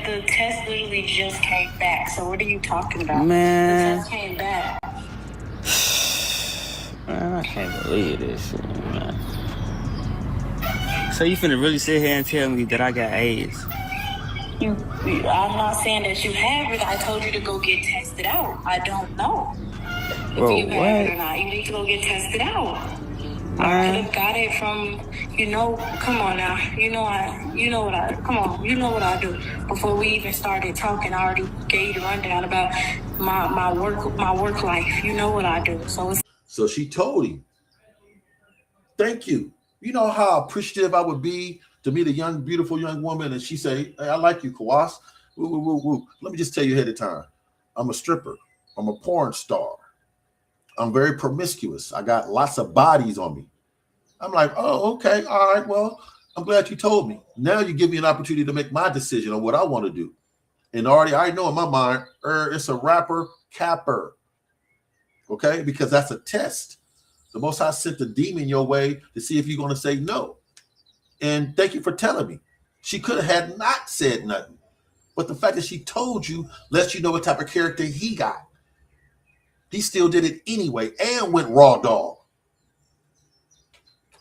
The test literally just came back. So what are you talking about? Man. The test came back. Man, I can't believe this shit, man. So you finna really sit here and tell me that I got AIDS? I'm not saying that you have it. I told you to go get tested out. I don't know if you have it or not. You need to go get tested out. I could have got it from, come on now. You know what I do. Before we even started talking, I already gave you the rundown about my work life. You know what I do. So she told him, thank you. You know how appreciative I would be to meet a beautiful young woman, and she say, hey, I like you, Kawas. Woo, woo, woo, woo. Let me just tell you ahead of time. I'm a stripper. I'm a porn star. I'm very promiscuous. I got lots of bodies on me. I'm like, oh, okay. All right. Well, I'm glad you told me. Now you give me an opportunity to make my decision on what I want to do. And I know in my mind, it's a rapper capper. Okay? Because that's a test. The Most High sent the demon your way to see if you're going to say no. And thank you for telling me. She could have not said nothing. But the fact that she told you lets you know what type of character he got. He still did it anyway and went raw dog.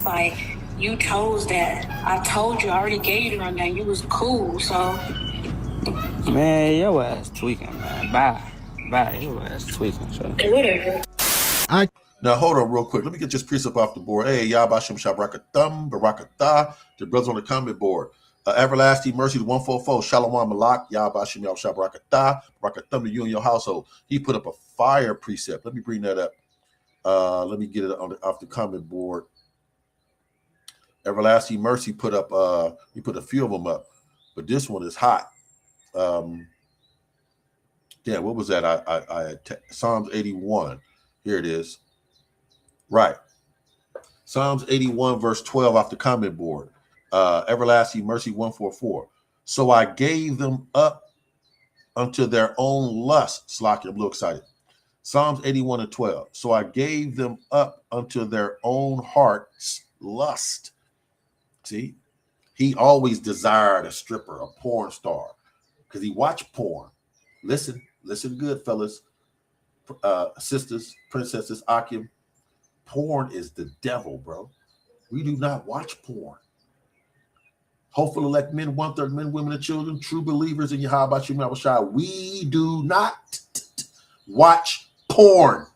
Like, you chose that. I told you, I already gave you the rundown. You was cool, so. Man, your ass tweaking, man. Bye. Your ass tweaking, so. Whatever. Now, hold on real quick. Let me get this precept off the board. Hey, Yabashim Shabrakathum, Barakatah, the brothers on the comment board. Everlasting Mercy to 144, Shalom Malak, Yabashim Yab Shabrakathah, Barakathum to you and your household. He put up a fire precept. Let me bring that up. Let me get it off the comment board. Everlasting Mercy put up, he put a few of them up, but this one is hot. What was that? I Psalms 81. Here it is. Right. Psalms 81, verse 12 off the comment board. Everlasting Mercy 144. So I gave them up unto their own lust. Slacky, I'm a little excited. Psalms 81 and 12. So I gave them up unto their own heart's lust. See, he always desired a stripper, a porn star, because he watched porn. Listen good, fellas, sisters, princesses, Akim. Porn is the devil, bro. We do not watch porn. Hopefully, elect men, 1/3 men, women, and children, true believers in Yahweh Shemel Shai. We do not watch porn.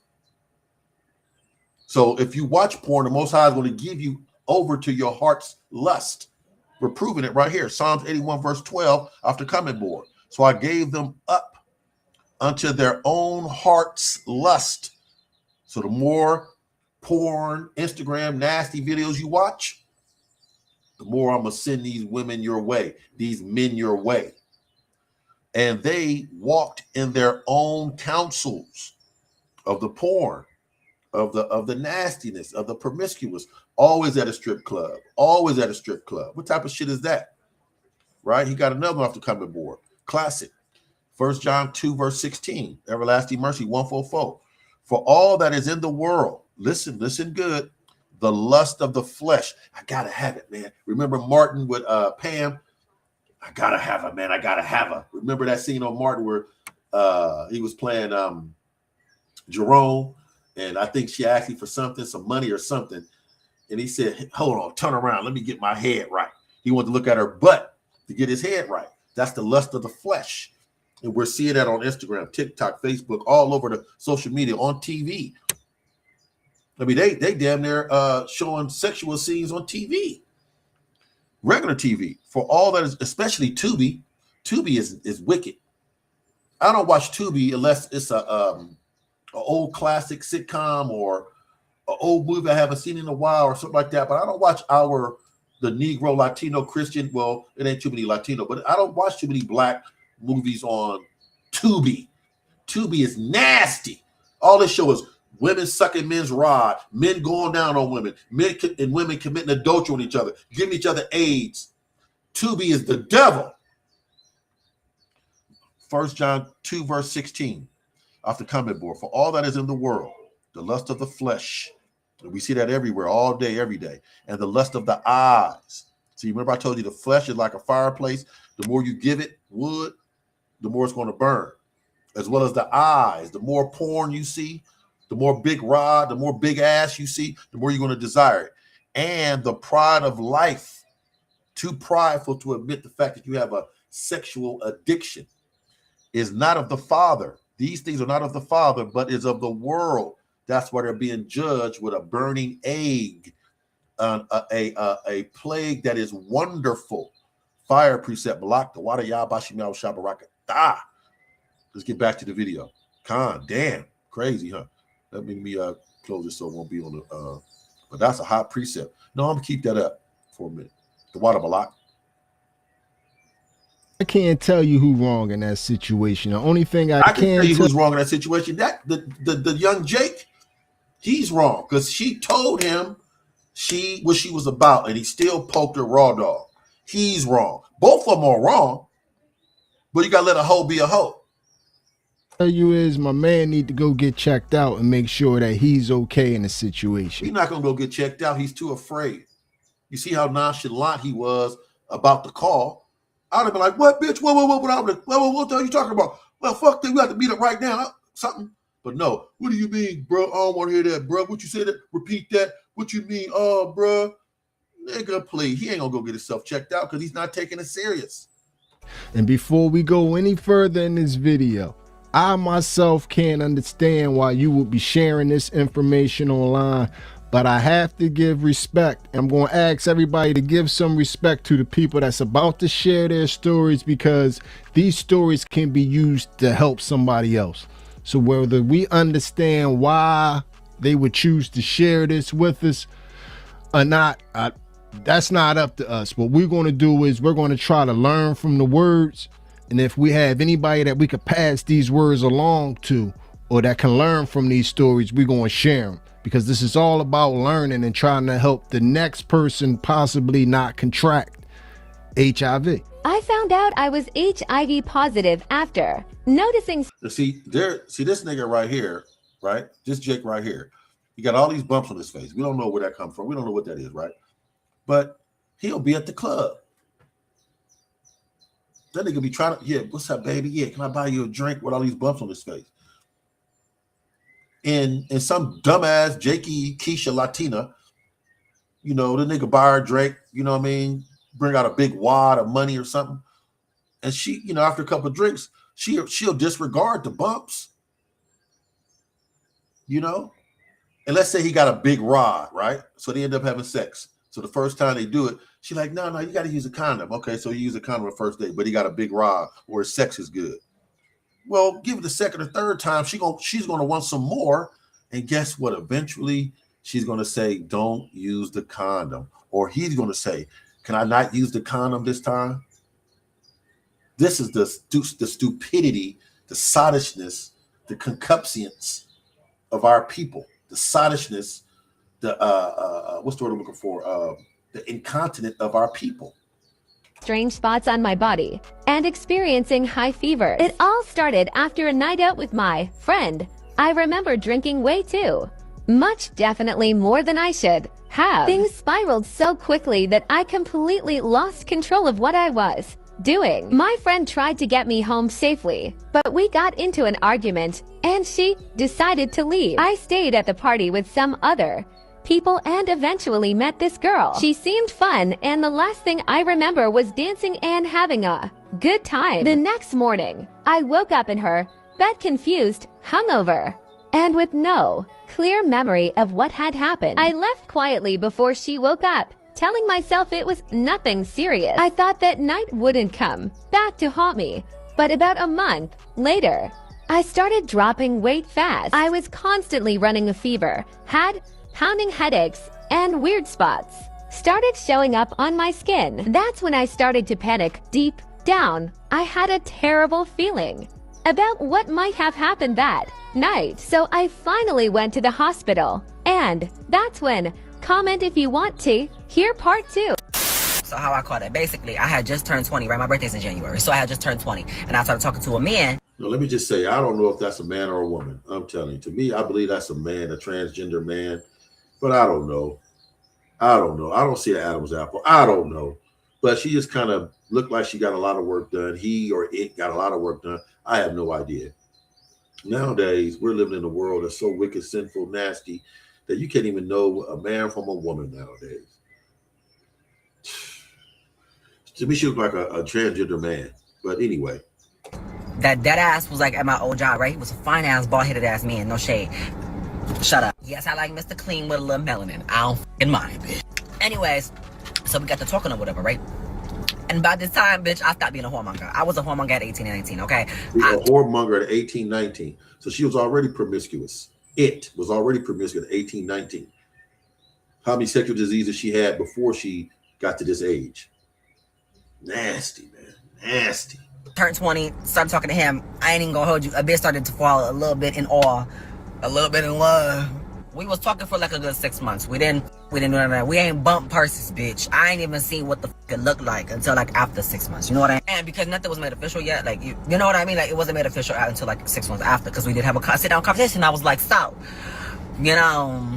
So if you watch porn, the Most High is going to give you over to your heart's lust. We're proving it right here. Psalms 81, verse 12, off the comment board. So I gave them up unto their own heart's lust. So the more porn, Instagram, nasty videos you watch, the more I'm going to send these women your way, these men your way. And they walked in their own counsels of the porn. of the nastiness, of the promiscuous, always at a strip club, always at a strip club. What type of shit is that? Right? He got another one off the coming board. Classic. 1 John 2, verse 16. Everlasting mercy, 144. For all that is in the world, listen good. The lust of the flesh. I gotta have it, man. Remember Martin with Pam? I gotta have her, man. I gotta have her. Remember that scene on Martin where he was playing Jerome, and I think she asked him for something, some money or something. And he said, hold on, turn around. Let me get my head right. He wanted to look at her butt to get his head right. That's the lust of the flesh. And we're seeing that on Instagram, TikTok, Facebook, all over the social media, on TV. I mean, they damn near showing sexual scenes on TV, regular TV. For all that is, especially Tubi. Tubi is wicked. I don't watch Tubi unless it's a old classic sitcom or an old movie I haven't seen in a while or something like that. But I don't watch the Negro, Latino, Christian. Well, it ain't too many Latino, but I don't watch too many black movies on Tubi. Tubi is nasty. All this show is women sucking men's rod, men going down on women, men and women committing adultery on each other, giving each other AIDS. Tubi is the devil. 1 John 2, verse 16, off the comment board. For all that is in the world, the lust of the flesh. And we see that everywhere, all day, every day. And the lust of the eyes. See, remember I told you the flesh is like a fireplace. The more you give it wood, the more it's going to burn. As well as the eyes. The more porn you see, the more big rod, the more big ass you see, the more you're going to desire it. And the pride of life. Too prideful to admit the fact that you have a sexual addiction. Is not of the Father. These things are not of the Father, but is of the world. That's why they're being judged with a burning egg, a plague that is wonderful. Fire precept block the water yabashimao shabaraka. Let's get back to the video. Damn, crazy, huh? Let me close this so it won't be on the. But that's a hot precept. No, I'm gonna keep that up for a minute. The water block. I can't tell you who wrong in that situation. The only thing I can tell you who's wrong in that situation. That the young Jake, he's wrong because she told him what she was about, and he still poked her raw dog. He's wrong. Both of them are wrong, but you gotta let a hoe be a hoe. Tell you is my man need to go get checked out and make sure that he's okay in the situation. He's not gonna go get checked out. He's too afraid. You see how nonchalant he was about the call. I'd have been like, what, bitch? What the hell are you talking about? Well, fuck that. We have to meet up right now. Something. But no. What do you mean, bro? I don't want to hear that, bro. What you said? Repeat that. What you mean? Oh, bro. Nigga, please. He ain't going to go get himself checked out because he's not taking it serious. And before we go any further in this video, I myself can't understand why you would be sharing this information online, but I have to give respect. I'm going to ask everybody to give some respect to the people that's about to share their stories, because these stories can be used to help somebody else. So whether we understand why they would choose to share this with us or not, that's not up to us. What we're going to do is we're going to try to learn from the words. And if we have anybody that we could pass these words along to, or that can learn from these stories, we're going to share them. Because this is all about learning and trying to help the next person possibly not contract HIV. I found out I was HIV positive after noticing. See this nigga right here, right? This Jake right here. He got all these bumps on his face. We don't know where that comes from. We don't know what that is, right? But he'll be at the club. That nigga be trying to, yeah, what's up, baby? Yeah, can I buy you a drink with all these bumps on his face? And some dumbass Jakey Keisha Latina, you know, the nigga buy her drink, you know what I mean, bring out a big wad of money or something. And she, you know, after a couple of drinks, she'll disregard the bumps. You know? And let's say he got a big rod, right? So they end up having sex. So the first time they do it, she's like, no, you got to use a condom. Okay, so you use a condom the first day, but he got a big rod or his sex is good. Well, give it the second or third time, she's gonna want some more. And guess what? Eventually, she's gonna say, don't use the condom. Or he's gonna say, can I not use the condom this time? This is the stupidity, the sottishness, the concupiscence of our people. the sottishness, the what's the word I'm looking for? The incontinent of our people. Strange spots on my body, and experiencing high fever. It all started after a night out with my friend. I remember drinking way too much, definitely more than I should have. Things spiraled so quickly that I completely lost control of what I was doing. My friend tried to get me home safely, but we got into an argument and she decided to leave. I stayed at the party with some other people and eventually met this girl. She seemed fun, and the last thing I remember was dancing and having a good time. The next morning, I woke up in her bed confused, hungover, and with no clear memory of what had happened. I left quietly before she woke up, telling myself it was nothing serious. I thought that night wouldn't come back to haunt me, but about a month later, I started dropping weight fast. I was constantly running a fever, had pounding headaches, and weird spots started showing up on my skin. That's when I started to panic. Deep down, I had a terrible feeling about what might have happened that night. So I finally went to the hospital, and that's when, comment if you want to hear part 2. So how I caught it, basically, I had just turned 20, right? My birthday's in January, so I had just turned 20, and I started talking to a man. Now, let me just say, I don't know if that's a man or a woman. I'm telling you, to me, I believe that's a man, a transgender man. But I don't know. I don't see an Adam's apple. I don't know. But she just kind of looked like she got a lot of work done. He or it got a lot of work done. I have no idea. Nowadays, we're living in a world that's so wicked, sinful, nasty that you can't even know a man from a woman nowadays. To me, she looked like a transgender man. But anyway. That dead ass was like at my old job, right? He was a fine ass, bald-headed ass man, no shade. Shut up. Yes, I like Mr. Clean with a little melanin. I don't f***ing mind, bitch. Anyways, so we got to talking or whatever, right? And by this time, bitch, I stopped being a whoremonger. I was a whoremonger at 18 and 19, okay? A whoremonger at 18, 19. So she was already promiscuous. It was already promiscuous at 18, 19. How many sexual diseases she had before she got to this age? Nasty, man. Nasty. Turned 20, started talking to him. I ain't even gonna hold you. A bitch started to fall a little bit in awe. A little bit in love. We was talking for like a good 6 months. We didn't do none of that. We ain't bumped purses, bitch. I ain't even seen what the f it looked like until like after 6 months. You know what I mean? And because nothing was made official yet, like you know what I mean? Like it wasn't made official until like 6 months after, because we did have a sit down conversation. I was like, so, you know,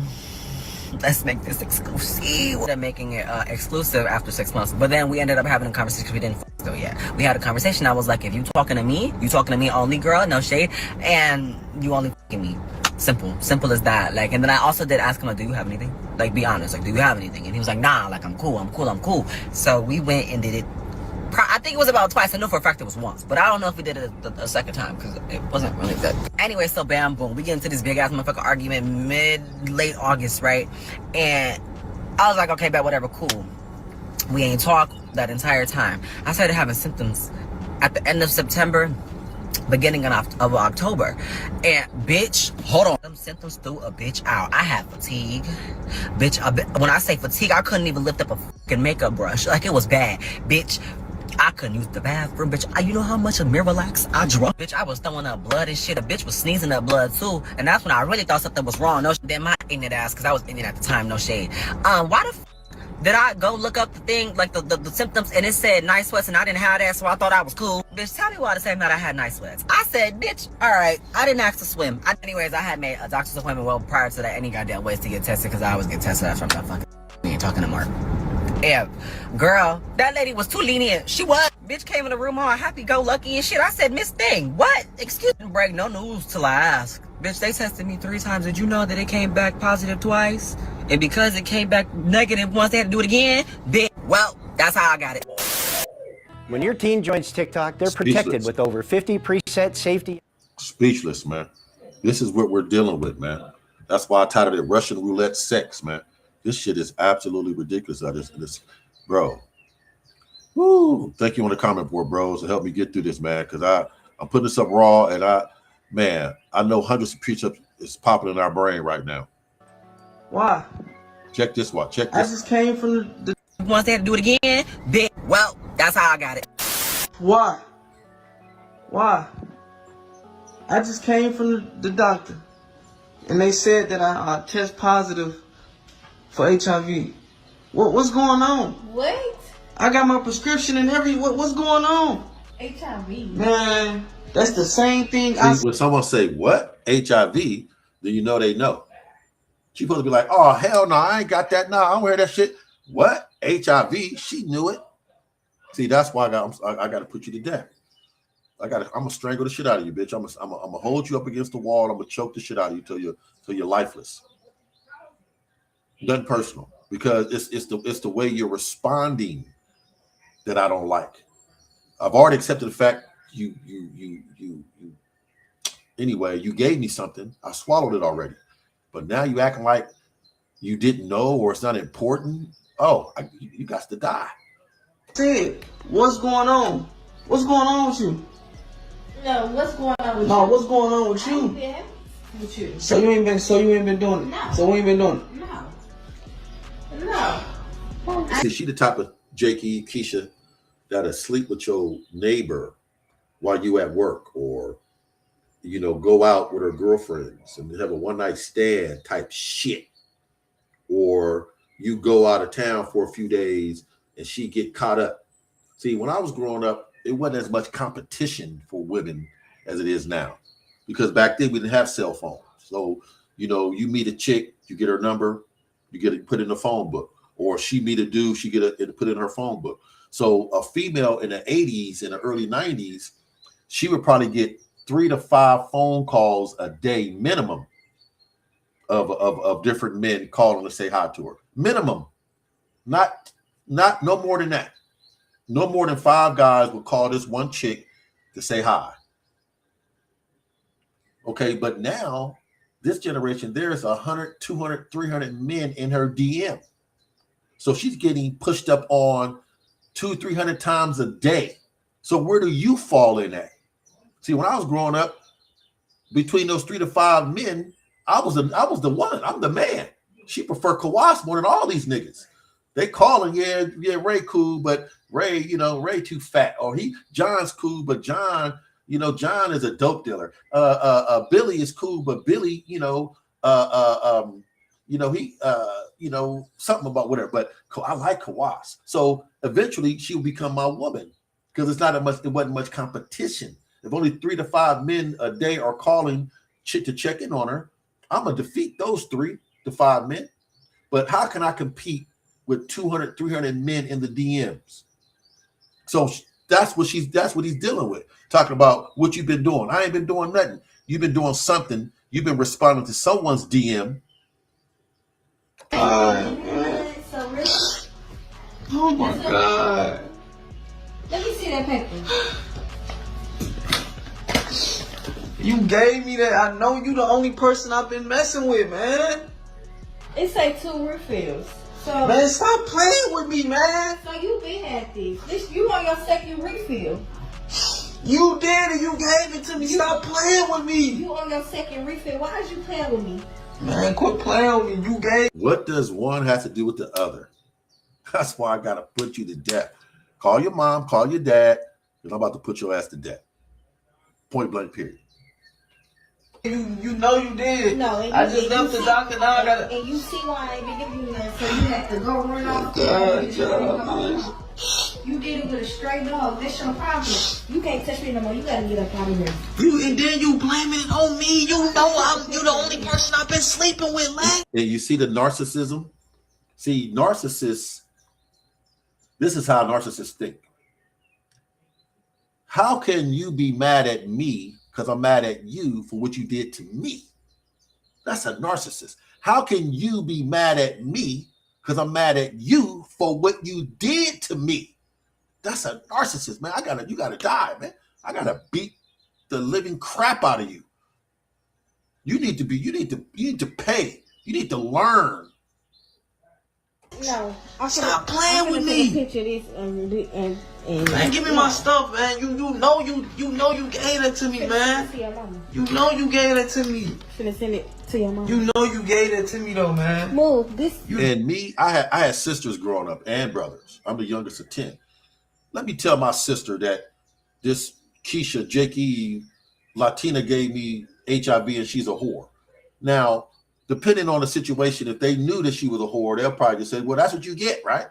let's make this exclusive. They're making it exclusive after 6 months. But then we ended up having a conversation because we didn't still yet. We had a conversation. I was like, if you talking to me only, girl, no shade, and you only f***ing me. Simple as that. Like, and then I also did ask him, like, do you have anything? Like, be honest, like, do you have anything? And he was like, nah, like, I'm cool. So we went and did it. I think it was about twice. I know for a fact it was once, but I don't know if we did it a second time because it wasn't really good. Anyway, so bam, boom, we get into this big ass motherfucker argument late August, right? And I was like, okay, bet, whatever, cool. We ain't talked that entire time. I started having symptoms at the end of September, beginning of October. And bitch, hold on, them symptoms threw a bitch out. I had fatigue, bitch. When I say fatigue, I couldn't even lift up a fucking makeup brush. Like, it was bad, bitch. I couldn't use the bathroom, bitch. You know how much of Miralax I drunk? Bitch, I was throwing up blood and shit. A bitch was sneezing up blood too. And that's when I really thought something was wrong. No, then my ignorant ass, because I was ignorant at the time, no shade. Why the did I go look up the thing, like the symptoms, and it said night sweats, and I didn't have that, so I thought I was cool? Bitch, tell me why the same night I had night sweats. I said, bitch, all right, I didn't ask to swim. Anyways, I had made a doctor's appointment well prior to that, any goddamn ways to get tested, because I always get tested after I'm done fucking. We ain't talking no more. Yeah, girl, that lady was too lenient. She was. Bitch came in the room all happy-go-lucky and shit. I said, Miss Thing, what? Excuse me, break no news till I ask. Bitch, they tested me 3 times. Did you know that it came back positive twice? And because it came back negative once, they had to do it again? Bitch, well, that's how I got it. When your teen joins TikTok, they're protected with over 50 preset safety. Speechless, man. This is what we're dealing with, man. That's why I titled it Russian Roulette Sex, man. This shit is absolutely ridiculous. Bro. Woo. Thank you on the comment board, bros, to help me get through this, man, because I'm putting this up raw, and I know hundreds of preach-ups is popping in our brain right now. Why? Check this one. Check this. I just came from the once they had to do it again, bitch. Well, that's how I got it. Why? I just came from the doctor. and they said that I test positive for HIV. What's going on? What? I got my prescription and what's going on? HIV. Man, that's the same thing. See, when someone say what HIV, then you know they know. She supposed to be like, oh hell no, I ain't got that. No, I don't wear that shit. What HIV? She knew it. See, that's why I got to put you to death. I'm gonna strangle the shit out of you, bitch. I'm gonna hold you up against the wall. I'm gonna choke the shit out of you till you're lifeless. Nothing personal, because it's the way you're responding that I don't like. I've already accepted the fact you anyway, you gave me something. I swallowed it already. But now you acting like you didn't know or it's not important. Oh, you got to die. Said, what's going on? What's going on with you? No, what's going on with you? No, what's going on with you? With you. So you ain't been doing it. No. So we ain't been doing it. No. See, she the type of Jakey, Keisha, that'll sleep with your neighbor while you at work, or go out with her girlfriends and have a one-night stand type shit. Or you go out of town for a few days and she get caught up. See, when I was growing up, it wasn't as much competition for women as it is now. Because back then we didn't have cell phones. So, you meet a chick, you get her number, you get it put in the phone book. Or she meet a dude, she get it put in her phone book. So a female in the 80s and the early 90s, she would probably get 3 to 5 phone calls a day minimum of different men calling to say hi to her. Minimum. Not no more than that. No more than 5 guys would call this one chick to say hi. Okay, but now, this generation, there's 100, 200, 300 men in her DM. So she's getting pushed up on 200-300 times a day. So where do you fall in that? See, when I was growing up, between those 3 to 5 men, I was the one. I'm the man. She prefer Kawas more than all these niggas. They calling, yeah, Ray cool, but Ray, Ray too fat. Or John's cool, but John, John is a dope dealer. Billy is cool, but Billy, something about whatever. But I like Kawas. So eventually she will become my woman, because it wasn't much competition. If only 3 to 5 men a day are calling to check in on her, I'm gonna defeat those 3 to 5 men. But how can I compete with 200, 300 men in the DMs? So that's what he's dealing with. Talking about what you've been doing. I ain't been doing nothing. You've been doing something. You've been responding to someone's DM. Oh my God. Let me see that paper. You gave me that. I know you the only person I've been messing with, man. It say 2 refills. So man, stop playing with me, man. So you been at this. You on your second refill. You did it. You gave it to me. Stop playing with me. You on your second refill. Why is you playing with me? Man, quit playing with me. You gave. What does one have to do with the other? That's why I gotta put you to death. Call your mom, call your dad, because I'm about to put your ass to death. Point blank, period. You know you did. No, and I just left the doctor. Now I gotta. And you see why I ain't been giving you nothing, so you have to go run off. You did it with a straight dog. That's your problem. You can't touch me no more. You gotta get up out of here. And then you blaming it on me. You know you the only person I've been sleeping with, man. And you see the narcissism? See, narcissists, this is how narcissists think. How can you be mad at me because I'm mad at you for what you did to me? That's a narcissist. How can you be mad at me because I'm mad at you for what you did to me? That's a narcissist, man. You gotta die, man. I gotta beat the living crap out of you. You need to pay. You need to learn. No, stop playing with me. Picture this and man, give me my stuff, man. You know you gave it to me, man. You know you gave it to me. Finna send it to your mom. You know you gave it to me though, man. Move this. And me, I had sisters growing up and brothers. I'm the youngest of 10. Let me tell my sister that this Keisha, Jakey, Latina gave me HIV and she's a whore. Now, depending on the situation, if they knew that she was a whore, they'll probably just say, well, that's what you get, right?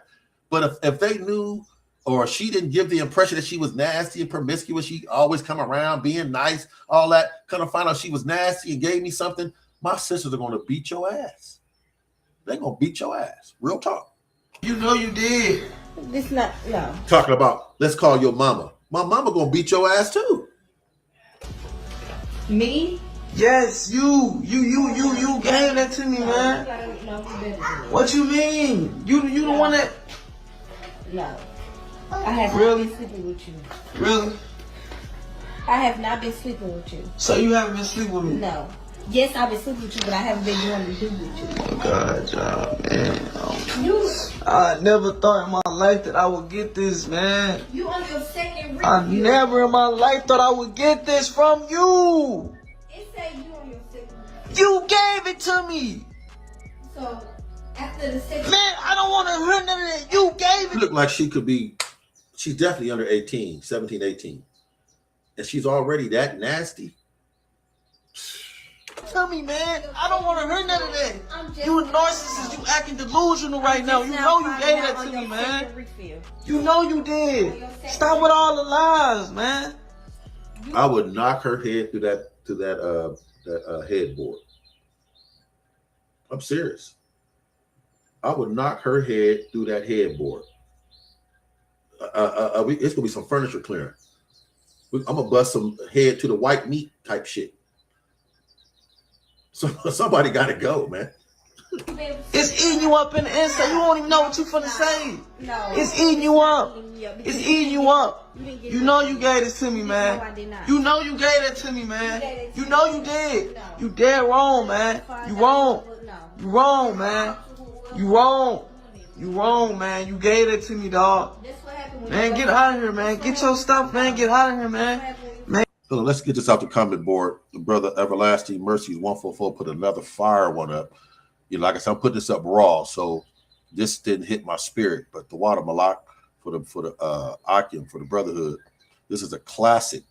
But if they knew, or she didn't give the impression that she was nasty and promiscuous, she always come around being nice, all that, kind of find out she was nasty and gave me something, my sisters are going to beat your ass. They're going to beat your ass. Real talk. You know you did. This not, no. Talking about, let's call your mama. My mama going to beat your ass too. Me? Yes, you gave that to me, man. What you mean? You the one that... No. I have Really? not been sleeping with you. Really? I have not been sleeping with you. So you haven't been sleeping with me? No. Yes, I've been sleeping with you, but I haven't been doing to do with you. Oh, God, job, man. I never thought in my life that I would get this, man. You on your second review. I never in my life thought I would get this from you. It said you on your second review. You gave it to me. So, after the second... Man, I don't want to hear none of that. You gave it. Look like she could be, she's definitely under 18, 17, 18. And she's already that nasty. Tell me, man. I don't want to hear none of that. You a narcissist. You acting delusional right now. You know you gave that to me, man. You know you did. Stop with all the lies, man. I would knock her head through that headboard. I'm serious. I would knock her head through that headboard. It's gonna be some furniture clearing. I'm gonna bust some head to the white meat type shit. So somebody got to go, man. It's eating you up in the inside. You don't even know what you finna say. No. It's eating you up. It's eating you up. You know you gave this to me, man. You know you gave that to me, man. You know you did. You dead wrong, man. You wrong. You wrong, man. You wrong. You wrong, man. You gave that to me, dog. Man, get out of here, man. Get your stuff, man. Get out of here, man. So let's get this out the comment board. The brother Everlasting Mercies 144 put another fire one up. You know, like I said, I'm putting this up raw, so this didn't hit my spirit. But the Water Malak for the Akim, for the Brotherhood, this is a classic.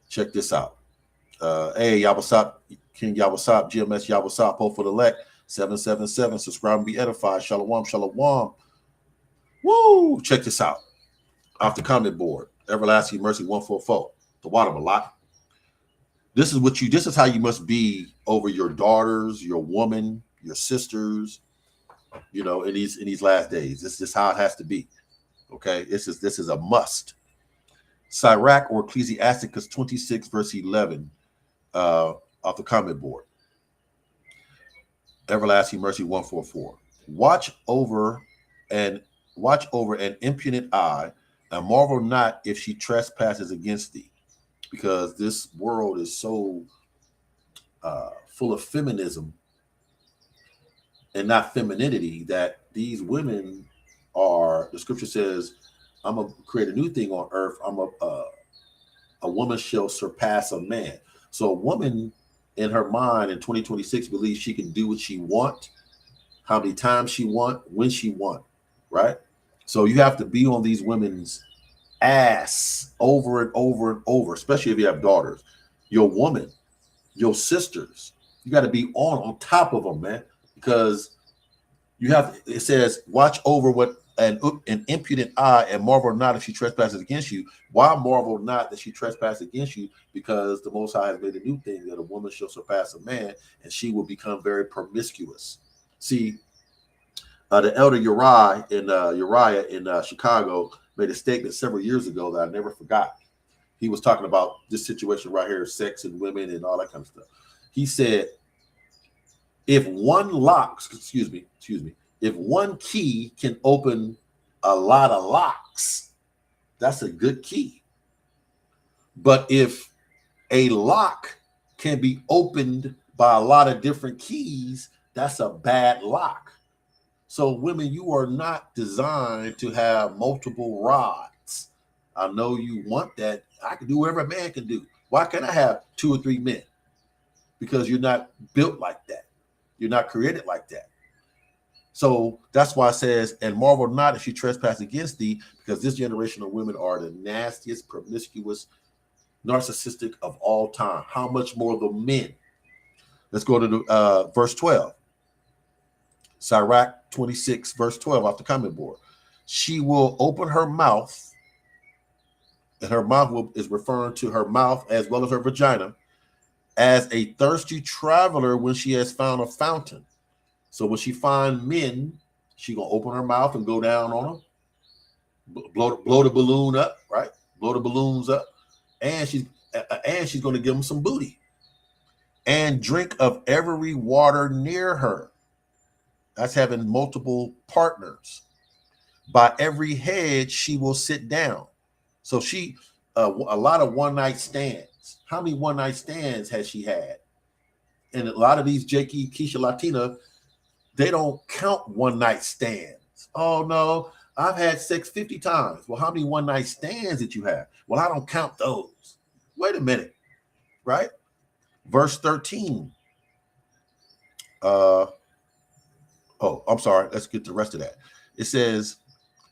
Check this out. Hey, Yabasap, King Yabasap, GMS Yabasap, Pope for the Elect, 777. Subscribe and be edified. Shalom, shalom. Woo! Check this out. Off the comment board. Everlasting Mercy 144. The Water Malak. This is how you must be over your daughters, your woman, your sisters, you know, in these last days. This is how it has to be. Okay, this is a must. Sirach or Ecclesiasticus 26 verse 11 off the comment board. Everlasting Mercy 144. Watch over an impudent eye, and marvel not if she trespasses against thee. Because this world is so full of feminism and not femininity that these women are, the scripture says, I'm going to create a new thing on earth. A woman shall surpass a man. So a woman in her mind in 2026 believes she can do what she wants, how many times she want, when she want, right? So you have to be on these women's ass over and over and over, especially if you have daughters, your woman, your sisters. You got to be on top of them, man, because it says, watch over what an impudent eye, and marvel not if she trespasses against you. Why marvel not that she trespasses against you? Because the Most High has made a new thing, that a woman shall surpass a man, and she will become very promiscuous. See, the elder Uriah in Chicago made a statement several years ago that I never forgot. He was talking about this situation right here, sex and women and all that kind of stuff. He said, if one key can open a lot of locks, that's a good key. But if a lock can be opened by a lot of different keys, that's a bad lock. So women, you are not designed to have multiple rods. I know you want that. I can do whatever a man can do. Why can't I have 2 or 3 men? Because you're not built like that. You're not created like that. So that's why it says, and marvel not if she trespass against thee, because this generation of women are the nastiest, promiscuous, narcissistic of all time. How much more the men? Let's go to the verse 12. Sirach 26, verse 12 off the comment board. She will open her mouth, and her mouth is referring to her mouth as well as her vagina, as a thirsty traveler when she has found a fountain. So when she find men, she gonna open her mouth and go down on them, blow the balloon up, right? Blow the balloons up, and she's gonna give them some booty, and drink of every water near her. That's having multiple partners. By every head she will sit down. So she a lot of one night stands. How many one night stands has she had? And a lot of these Jakey Keisha Latina, they don't count one night stands. Oh no, I've had sex 50 times. Well, how many one night stands did you have? Well, I don't count those. Wait a minute, right? Verse 13. I'm sorry. Let's get the rest of that. It says,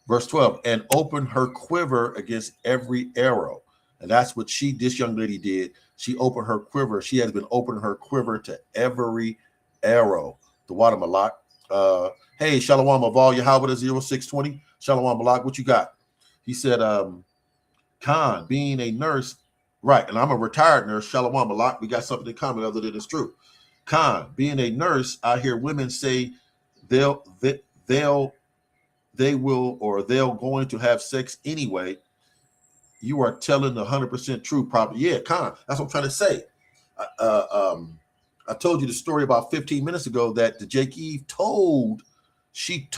verse 12, and open her quiver against every arrow. And that's what this young lady did. She opened her quiver. She has been opening her quiver to every arrow. The water Malak. Hey, Shalom Aval Yahweh 0620. Shalom Malak, what you got? He said, Khan, being a nurse, right, and I'm a retired nurse, Shalom Malak, we got something in common other than it's true. Khan, being a nurse, I hear women say they'll going to have sex anyway. You are telling the 100% true, probably. Yeah, Khan, that's what I'm trying to say. I told you the story about 15 minutes ago that the Jake Eve told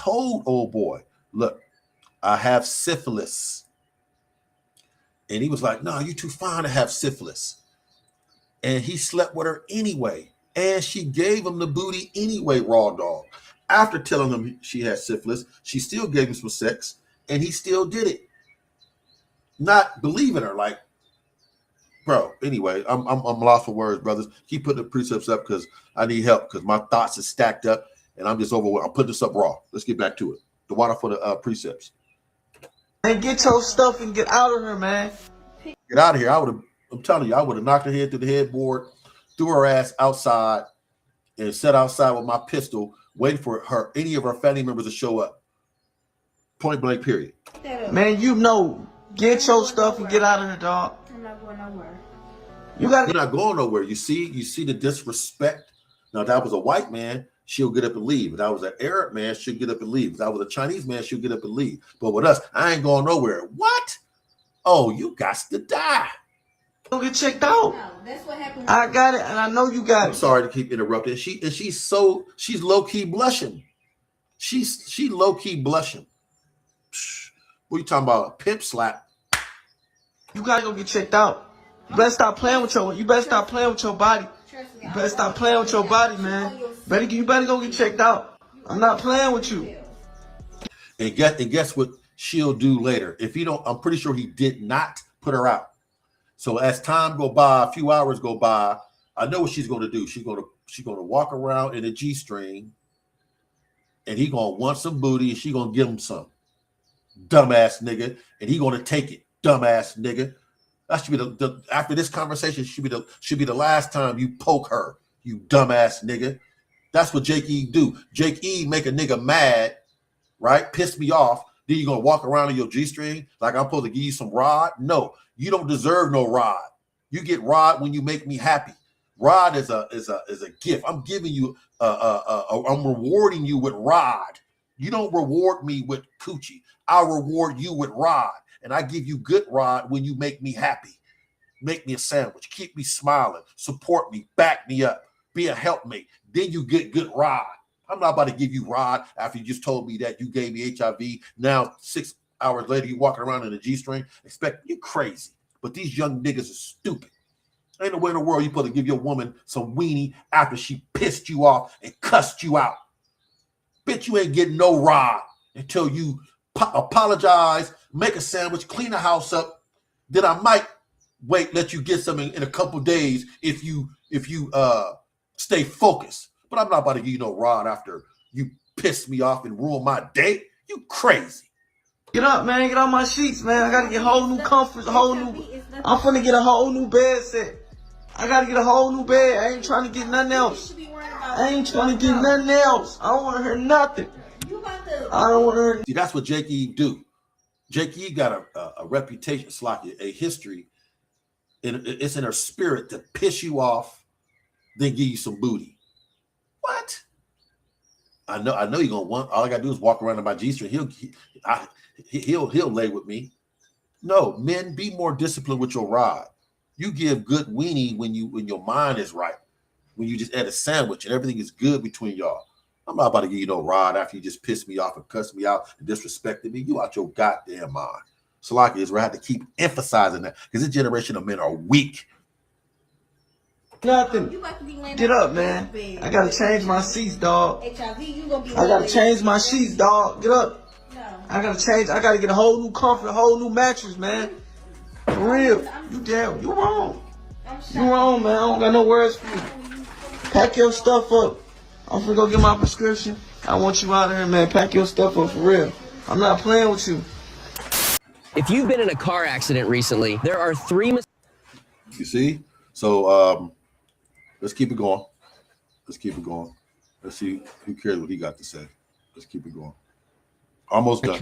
old boy, look, I have syphilis. And he was like, no, you too fine to have syphilis. And he slept with her anyway. And she gave him the booty anyway, raw dog. After telling him she had syphilis, she still gave him some sex, and he still did it. Not believing her, like, bro. Anyway, I'm lost for words, brothers. Keep putting the precepts up because I need help because my thoughts are stacked up, and I'm just overwhelmed. I'll put this up raw. Let's get back to it. The water for the precepts. And get your stuff and get out of here, man. Get out of here. I'm telling you, I would have knocked her head through the headboard, threw her ass outside, and sat outside with my pistol, waiting for any of her family members to show up. Point blank, period. Man, get your stuff and get out of here, dog. I'm not going nowhere. You're not going nowhere. You see the disrespect. Now, if that was a white man, she'll get up and leave. If that was an Arab man, she'll get up and leave. If that was a Chinese man, she'll get up and leave. But with us, I ain't going nowhere. What? Oh, you got to die. Don't get checked out. No, that's what happened. I got it, and I know you got it. I'm sorry to keep interrupting. She's low key blushing. She low key blushing. What are you talking about? A pimp slap? You gotta go get checked out. You better stop playing with your body. You better stop playing with your body, man. You better go get checked out. I'm not playing with you. And guess what she'll do later? If you don't, I'm pretty sure he did not put her out. So as time go by, a few hours go by, I know what she's going to do. She's going to walk around in a G-string, and he going to want some booty, and she going to give him some. Dumbass nigga, and he going to take it. Dumbass nigga. That should be after this conversation should be the last time you poke her. You dumbass nigga. That's what Jake E do. Jake E make a nigga mad, right? Piss me off. Then you gonna walk around in your G-string like I'm supposed to give you some rod? No, you don't deserve no rod. You get rod when you make me happy. Rod is a gift. I'm giving you I'm rewarding you with rod. You don't reward me with coochie. I'll reward you with rod. And I give you good rod when you make me happy. Make me a sandwich. Keep me smiling. Support me. Back me up. Be a helpmate. Then you get good rod. I'm not about to give you rod after you just told me that you gave me HIV. Now, 6 hours later, you walking around in a G-string. Expect you crazy. But these young niggas are stupid. Ain't no way in the world you supposed to give your woman some weenie after she pissed you off and cussed you out. Bitch, you ain't getting no rod until you apologize, make a sandwich, clean the house up. Then I might let you get something in a couple days if you stay focused. But I'm not about to give you no rod after you piss me off and ruin my day. You crazy. Get up, man. Get on my sheets, man. I gotta get whole new comforts, I'm finna get a whole new bed set. I gotta get a whole new bed. I ain't trying to get nothing else. I ain't trying to get nothing else. I don't want to hear nothing. I don't want to hear. See, that's what Jake Eve do. Jake Eve got a reputation, it's like a history. It's in her spirit to piss you off, then give you some booty. What? I know you're gonna want. All I gotta do is walk around in my G-string. He'll lay with me. No, men, be more disciplined with your rod. You give good weenie when your mind is right. When you just add a sandwich and everything is good between y'all. I'm not about to give you no rod after you just pissed me off and cussed me out and disrespected me. You out your goddamn mind. Salaki is where I have to keep emphasizing that because this generation of men are weak. Nothing. Get up, man. I gotta change my sheets, dog. I gotta change my sheets, dog. Get up. I gotta get a whole new comfort, a whole new mattress, man. For real. You wrong. You wrong, man. I don't got no words for you. Pack your stuff up. I'm finna go get my prescription. I want you out of here, man. Pack your stuff up for real. I'm not playing with you. If you've been in a car accident recently, there are 3 You see? So let's keep it going. Let's see who cares what he got to say. Let's keep it going. Almost done.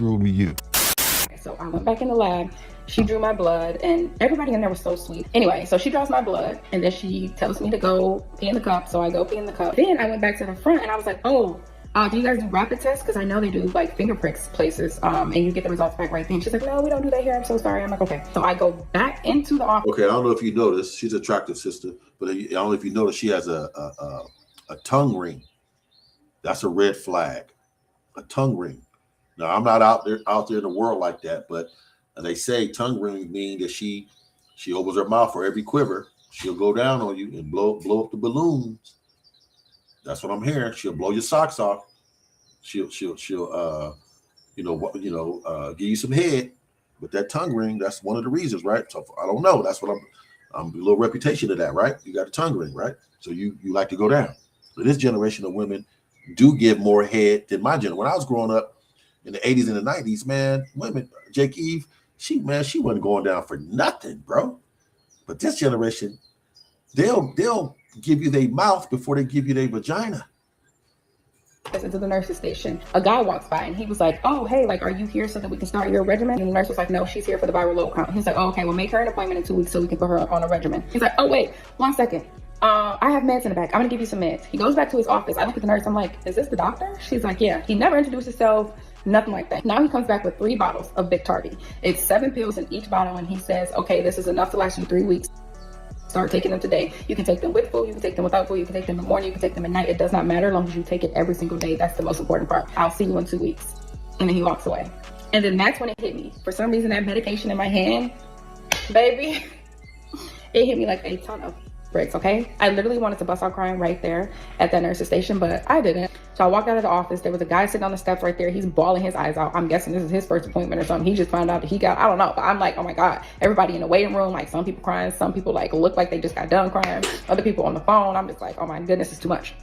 So I went back in the lab. She drew my blood, and everybody in there was so sweet. Anyway, so she draws my blood, and then she tells me to go pee in the cup. So I go pee in the cup. Then I went back to the front, and I was like, oh, do you guys do rapid tests? Because I know they do like finger pricks places, and you get the results back right then. She's like, no, we don't do that here. I'm so sorry. I'm like, okay. So I go back into the office. Okay, I don't know if you noticed. She's an attractive sister, but I don't know if you noticed she has a tongue ring. That's a red flag. A tongue ring. Now I'm not out there in the world like that, but they say tongue rings mean that she opens her mouth for every quiver. She'll go down on you and blow up the balloons. That's what I'm hearing. She'll blow your socks off. She'll give you some head with that tongue ring. That's one of the reasons, right? So I don't know. That's what I'm a little reputation of that, right? You got a tongue ring, right? So you like to go down. So this generation of women do give more head than my generation. When I was growing up in the 80s and the 90s, man, women, Jake Eve, she wasn't going down for nothing, bro. But this generation, they'll give you their mouth before they give you their vagina. Into the nurse's station. A guy walks by and he was like, oh, hey, like, are you here so that we can start your regimen? And the nurse was like, no, she's here for the viral load count. He's like, oh, okay, well, make her an appointment in 2 weeks so we can put her on a regimen. He's like, oh, wait, 1 second. I have meds in the back. I'm gonna give you some meds. He goes back to his office. I look at the nurse. I'm like, is this the doctor? She's like, yeah. He never introduced himself. Nothing like that. Now he comes back with 3 bottles of Biktarvy. It's 7 pills in each bottle, and he says, okay, this is enough to last you 3 weeks. Start taking them today. You can take them with food, you can take them without food, you can take them in the morning, you can take them at night. It does not matter as long as you take it every single day. That's the most important part. I'll see you in 2 weeks. And then he walks away. And then that's when it hit me. For some reason, that medication in my hand, baby, it hit me like a ton of bricks, okay? I literally wanted to bust out crying right there at that nurse's station, but I didn't. So I walked out of the office. There was a guy sitting on the steps right there. He's bawling his eyes out. I'm guessing this is his first appointment or something. He just found out that he got, I don't know. But I'm like, oh my God. Everybody in the waiting room, like some people crying, some people like look like they just got done crying. Other people on the phone. I'm just like, oh my goodness, it's too much.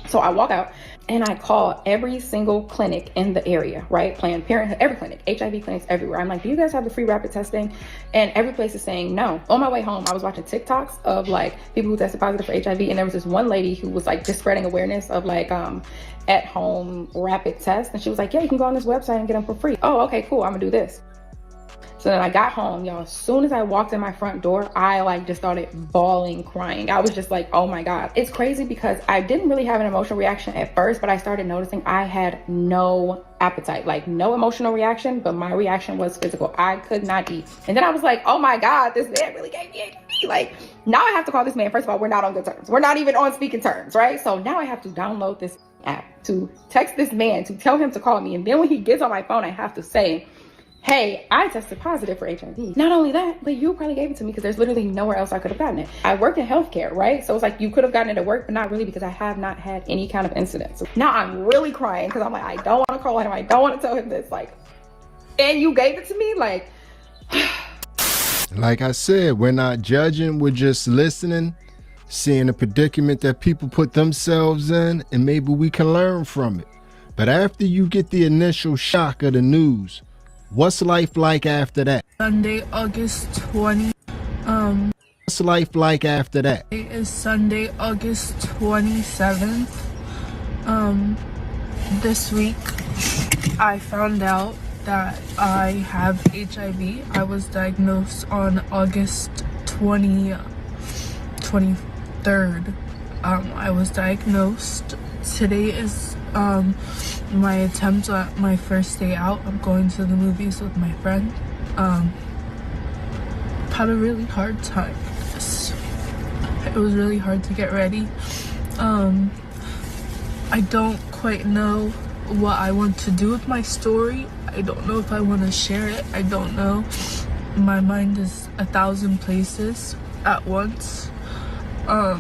So I walk out and I call every single clinic in the area, right? Planned Parenthood, every clinic, HIV clinics everywhere. I'm like, do you guys have the free rapid testing? And every place is saying no. On my way home, I was watching TikToks of like people who tested positive for HIV. And there was this one lady who was like just spreading awareness of like at home rapid tests. And she was like, yeah, you can go on this website and get them for free. Oh, okay, cool. I'm gonna do this. So then I got home, y'all. As soon as I walked in my front door, I like just started bawling, crying. I was just like, oh my God. It's crazy because I didn't really have an emotional reaction at first, but I started noticing I had no appetite, like no emotional reaction, but my reaction was physical. I could not eat. And then I was like, oh my God, this man really gave me HIV. Like now I have to call this man. First of all, we're not on good terms. We're not even on speaking terms, right? So now I have to download this app to text this man to tell him to call me. And then when he gets on my phone, I have to say, hey, I tested positive for HIV. Not only that, but you probably gave it to me because there's literally nowhere else I could have gotten it. I work in healthcare, right? So it's like you could have gotten it at work, but not really because I have not had any kind of incidents. Now I'm really crying because I'm like, I don't want to call him. I don't want to tell him this. Like, and you gave it to me? Like, like I said, we're not judging. We're just listening, seeing the predicament that people put themselves in, and maybe we can learn from it. But after you get the initial shock of the news, what's life like after that? Sunday, August 20. What's life like after that? It is Sunday, August 27th. This week I found out that I have HIV. I was diagnosed on August 23rd. I was diagnosed. Today is my attempt at my first day out. I'm going to the movies with my friend. Had a really hard time. It was really hard to get ready. I don't quite know what I want to do with my story. I don't know if I want to share it. I don't know. My mind is 1,000 places at once. But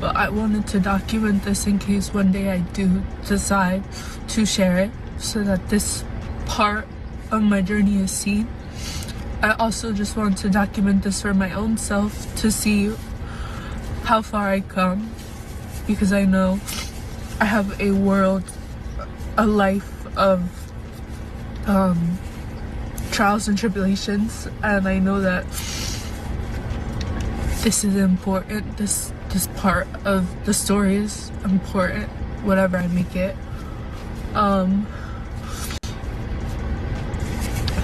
I wanted to document this in case one day I do decide to share it, so that this part of my journey is seen. I also just want to document this for my own self, to see how far I come, because I know I have a life of trials and tribulations, and I know that this is important. This part of the story is important, whatever I make it.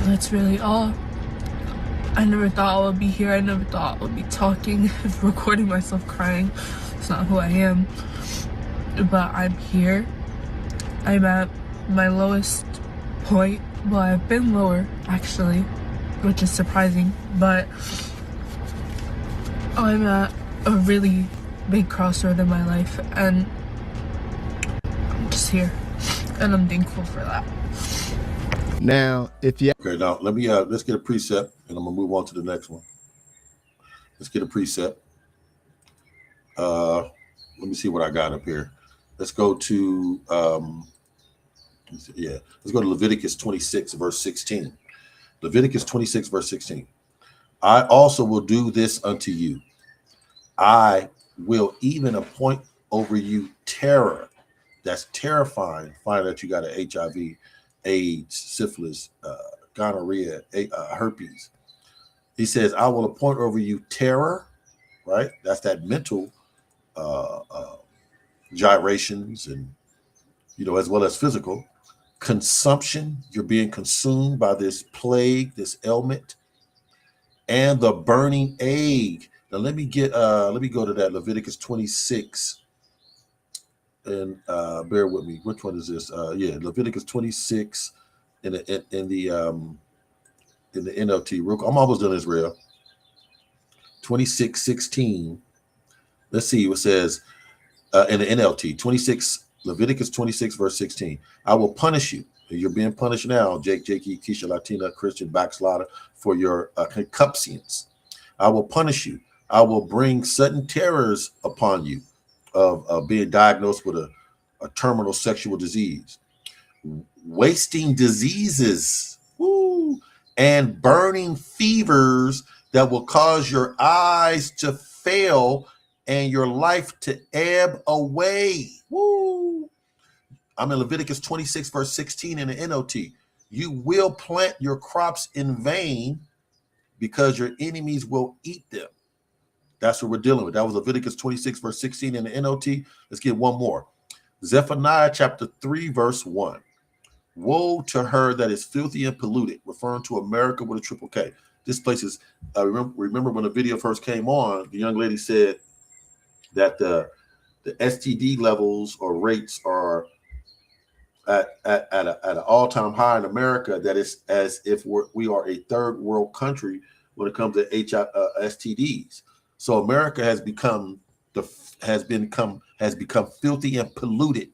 That's really all. I never thought I would be here. I never thought I would be talking, recording myself crying. It's not who I am. But I'm here. I'm at my lowest point. Well, I've been lower, actually, which is surprising. But I'm at a really big crossroad in my life, and I'm just here. And I'm thankful for that. Now, if you okay, now let me let's get a precept, and I'm gonna move on to the next one. Let's get a precept. Let me see what I got up here. Let's go to let's go to Leviticus 26 verse 16. Leviticus 26 verse 16. I also will do this unto you. I will even appoint over you terror. That's terrifying. Find that you got an HIV, AIDS, syphilis, gonorrhea, herpes. He says, I will appoint over you terror, right? That's that mental gyrations, and as well as physical consumption. You're being consumed by this plague, this ailment, and the burning egg. Now let me go to that Leviticus 26. And bear with me. Which one is this? Leviticus 26 in the NLT. I'm almost done, Israel. 26:16. Let's see what it says in the NLT. Leviticus 26 verse 16. I will punish you. You're being punished now, Jakey, Keisha, Latina, Christian, backslider, for your concupiscence. I will punish you. I will bring sudden terrors upon you of being diagnosed with a terminal sexual disease, wasting diseases, and burning fevers that will cause your eyes to fail and your life to ebb away. I'm in Leviticus 26 verse 16 in the NLT. You will plant your crops in vain because your enemies will eat them. That's what we're dealing with. That was Leviticus 26 verse 16 in the NLT. Let's get one more. Zephaniah chapter 3 verse 1. Woe to her that is filthy and polluted, referring to America with a triple K. This place is, remember when the video first came on, the young lady said that the STD levels or rates are at an all-time high in America, that is as if we are a third world country when it comes to STDs. So America has become filthy and polluted.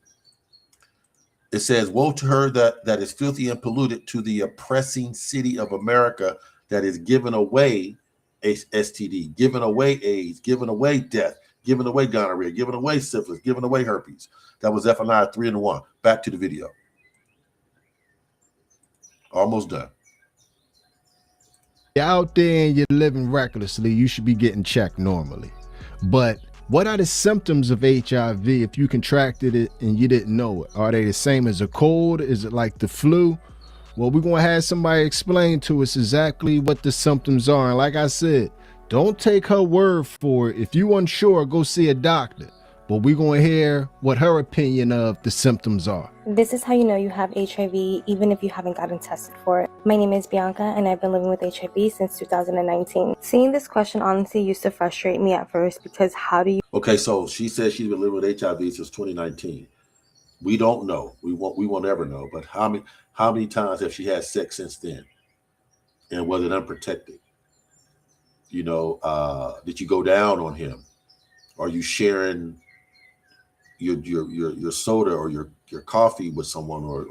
It says, woe to her that is filthy and polluted, to the oppressing city of America that is giving away STD, giving away AIDS, giving away death, giving away gonorrhea, giving away syphilis, giving away herpes. That was Zephaniah 3 and 1. Back to the video. Almost done. You're out there and you're living recklessly, you should be getting checked normally. But what are the symptoms of HIV if you contracted it and you didn't know it? Are they the same as a cold? Is it like the flu? Well, we're going to have somebody explain to us exactly what the symptoms are. And like I said, Don't take her word for it. If you unsure, go see a doctor. But we're going to hear what her opinion of the symptoms are. This is how you know you have HIV even if you haven't gotten tested for it. My name is Bianca and I've been living with HIV since 2019. Seeing this question honestly used to frustrate me at first because how do you... Okay, so she says she's been living with HIV since 2019. We don't know. We won't ever know. But how many times have she had sex since then? And was it unprotected? You know, did you go down on him? Are you sharing your soda or your coffee with someone or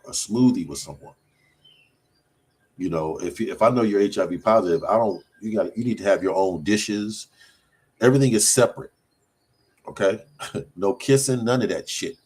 a smoothie with someone? You know, if I know you're HIV positive, you need to have your own dishes. Everything is separate. Okay? No kissing, none of that shit.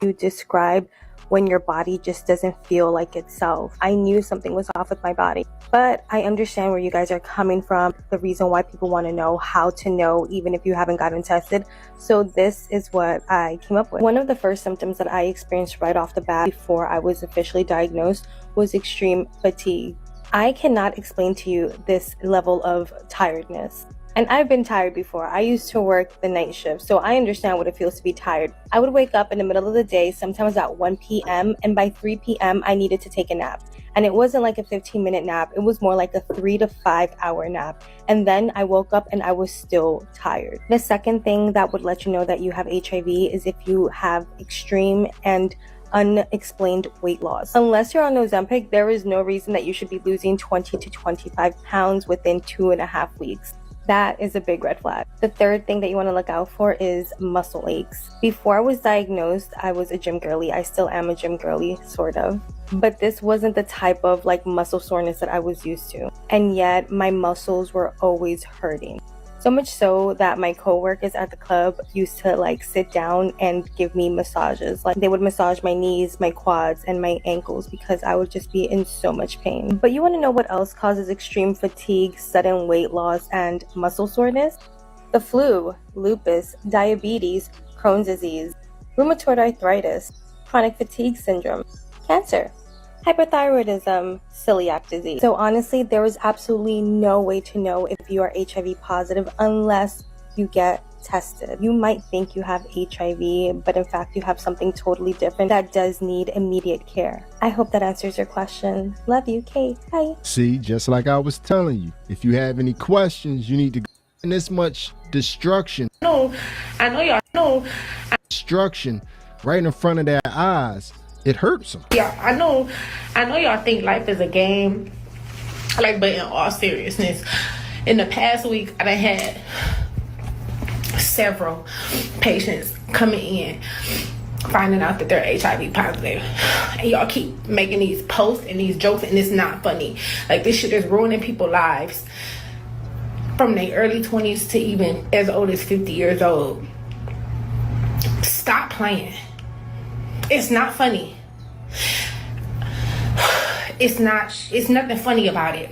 You describe when your body just doesn't feel like itself. I knew something was off with my body, but I understand where you guys are coming from, the reason why people want to know how to know even if you haven't gotten tested. So this is what I came up with. One of the first symptoms that I experienced right off the bat before I was officially diagnosed was extreme fatigue. I cannot explain to you this level of tiredness. And I've been tired before. I used to work the night shift, so I understand what it feels to be tired. I would wake up in the middle of the day, sometimes at 1 p.m., and by 3 p.m., I needed to take a nap. And it wasn't like a 15-minute nap. It was more like a 3 to 5 hour nap. And then I woke up and I was still tired. The second thing that would let you know that you have HIV is if you have extreme and unexplained weight loss. Unless you're on Ozempic, there is no reason that you should be losing 20 to 25 pounds within 2.5 weeks. That is a big red flag. The third thing that you want to look out for is muscle aches. Before I was diagnosed, I was a gym girly. I still am a gym girly, sort of. But this wasn't the type of like muscle soreness that I was used to. And yet my muscles were always hurting. So much so that my coworkers at the club used to like sit down and give me massages. Like they would massage my knees, my quads, and my ankles because I would just be in so much pain. But you want to know what else causes extreme fatigue, sudden weight loss, and muscle soreness? The flu, lupus, diabetes, Crohn's disease, rheumatoid arthritis, chronic fatigue syndrome, cancer, hyperthyroidism, celiac disease. So honestly, there is absolutely no way to know if you are HIV positive unless you get tested. You might think you have HIV, but in fact you have something totally different that does need immediate care. I hope that answers your question. Love you, Kate. Bye. See, just like I was telling you, if you have any questions, you need to go in this much destruction. No, I know y'all know. Destruction right in front of their eyes. It hurts them. Yeah, I know y'all think life is a game. Like, but in all seriousness, in the past week, I done had several patients coming in finding out that they're HIV positive. And y'all keep making these posts and these jokes, and it's not funny. Like, this shit is ruining people's lives from their early 20s to even as old as 50 years old. Stop playing. It's not funny. It's nothing funny about it.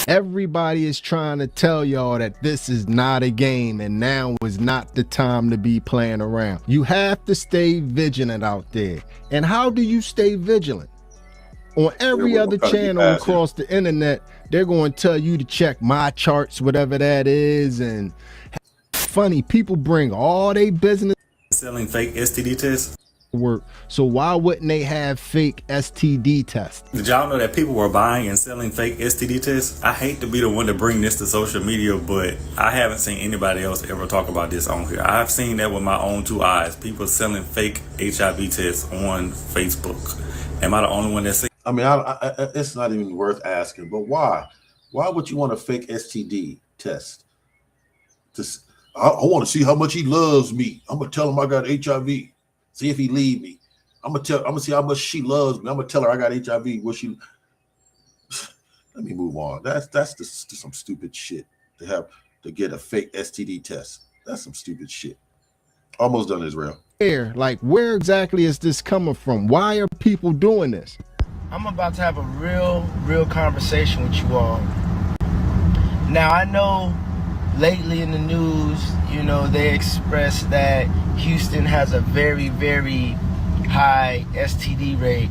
Everybody is trying to tell y'all that this is not a game and now is not the time to be playing around. You have to stay vigilant out there. And how do you stay vigilant? On every other channel across the internet, they're going to tell you to check my charts, whatever that is. And funny, people bring all their business. Selling fake STD tests. Work. So why wouldn't they have fake STD tests? Did y'all know that people were buying and selling fake STD tests? I hate to be the one to bring this to social media, but I haven't seen anybody else ever talk about this on here. I've seen that with my own two eyes. People selling fake HIV tests on Facebook. Am I the only one that's seen? I mean, it's not even worth asking, but why? Why would you want a fake STD test? I want to see how much he loves me. I'm going to tell him I got HIV. See if he leave me. I'm gonna see how much she loves me. I'm gonna tell her I got HIV. Will she? Let me move on. That's just some stupid shit to get a fake STD test. That's some stupid shit. Almost done, Israel. Like, where exactly is this coming from? Why are people doing this? I'm about to have a real conversation with you all. Now, I know lately in the news, you know, they expressed that Houston has a very, very high STD rate.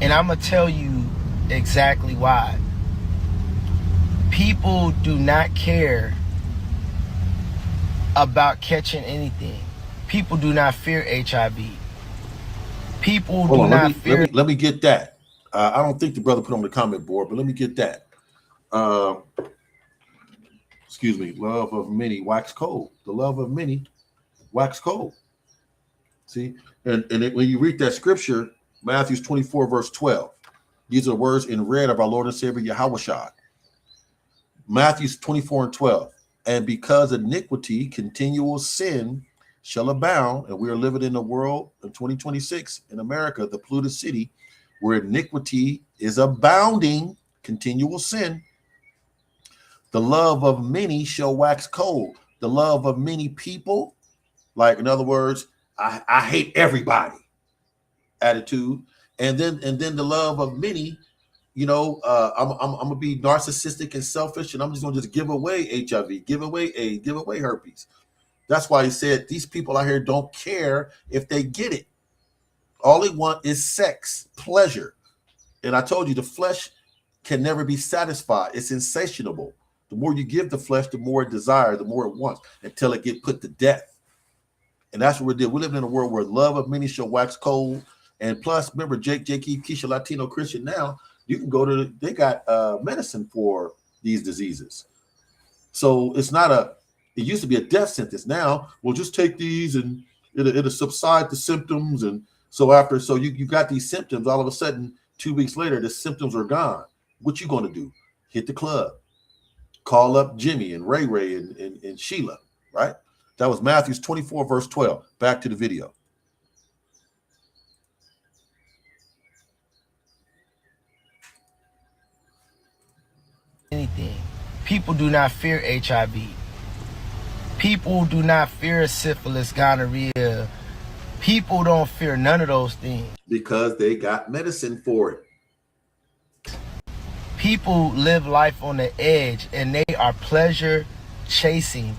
And I'm going to tell you exactly why. people do not care about catching anything. People do not fear HIV. People do not fear. Let me get that. I don't think the brother put on the comment board, but let me get that. Excuse me. Love of many wax cold. The love of many wax cold. See, and when you read that scripture, Matthew 24 verse 12, these are words in red of our Lord and Savior Yahushua. Matthew 24 and 12, and because iniquity, continual sin shall abound, and we are living in a world in 2026 in America, the polluted city, where iniquity is abounding, continual sin. The love of many shall wax cold. The love of many people, like in other words, I hate everybody attitude, and then the love of many, you know, I'm gonna be narcissistic and selfish, and I'm just gonna give away HIV, give away AIDS, give away herpes. That's why he said these people out here don't care if they get it. All they want is sex, pleasure. And I told you the flesh can never be satisfied. It's insatiable. The more you give the flesh, the more it desires, the more it wants, until it get put to death. And that's what we did. We live in a world where love of many shall wax cold. And plus, remember, Jake, Keisha, Latino Christian, now you can go to, they got medicine for these diseases. So it's not it used to be a death sentence. Now, we'll just take these and it'll subside the symptoms. And so you got these symptoms, all of a sudden, 2 weeks later, the symptoms are gone. What you going to do? Hit the club. Call up Jimmy and Ray and Sheila, right? That was Matthew 24, verse 12. Back to the video. Anything. People do not fear HIV. People do not fear syphilis, gonorrhea. People don't fear none of those things. Because they got medicine for it. People live life on the edge, and they are pleasure chasing.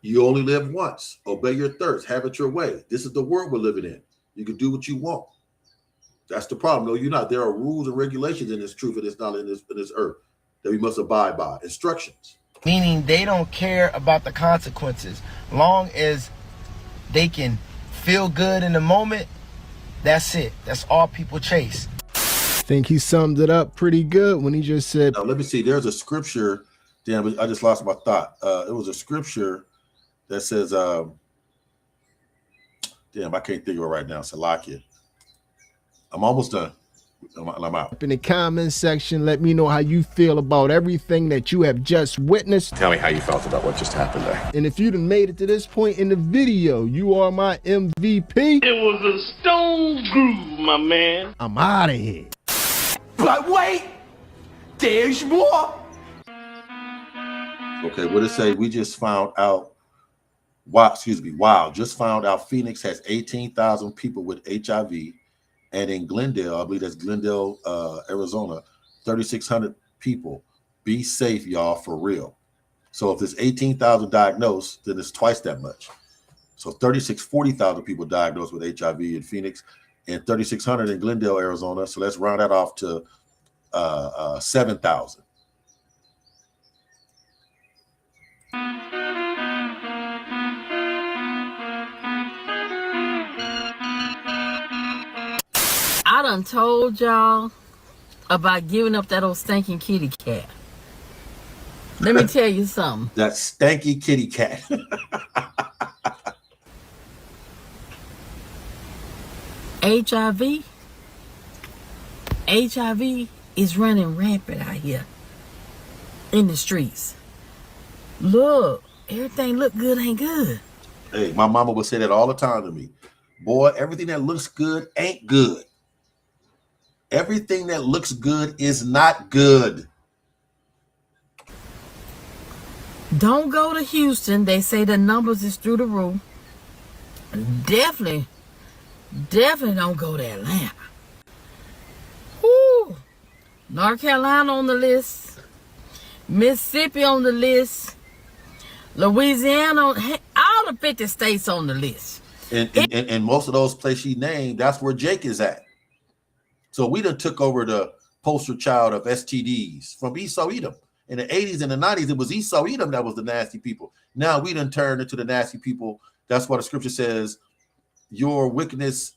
You only live once. Obey your thirst. Have it your way. This is the world we're living in. You can do what you want. That's the problem. No, you're not. There are rules and regulations in this truth, and it's not in this earth that we must abide by. Instructions. Meaning they don't care about the consequences. Long as they can feel good in the moment, that's it. That's all people chase. Think he summed it up pretty good when he just said, now, let me see. There's a scripture. Damn, I just lost my thought. It was a scripture that says, damn, I can't think of it right now. Salakia. I'm almost done. I'm out. In the comment section, let me know how you feel about everything that you have just witnessed. Tell me how you felt about what just happened there. And if you done made it to this point in the video, you are my MVP. It was a stone groove, my man. I'm out of here. But wait, there's more. Okay, what it say? We just found out. Wow, just found out Phoenix has 18,000 people with HIV. And in Glendale, I believe that's Glendale, Arizona, 3,600 people. Be safe, y'all, for real. So if there's 18,000 diagnosed, then it's twice that much. So 40,000 people diagnosed with HIV in Phoenix and 3,600 in Glendale, Arizona. So let's round that off to 7,000. I done told y'all about giving up that old stinking kitty cat. Let me tell you something. That stanky kitty cat. HIV is running rampant out here in the streets. Look, everything look good ain't good. Hey, my mama would say that all the time to me. Boy, everything that looks good ain't good. Everything that looks good is not good. Don't go to Houston. They say the numbers is through the roof. Definitely don't go to Atlanta. Woo! North Carolina on the list. Mississippi on the list. Louisiana, all the 50 states on the list. And most of those places she named, that's where Jake is at. So we done took over the poster child of STDs from Esau Edom. In the 80s and the 90s, it was Esau, Edom that was the nasty people. Now we done turned into the nasty people. That's why the scripture says your wickedness,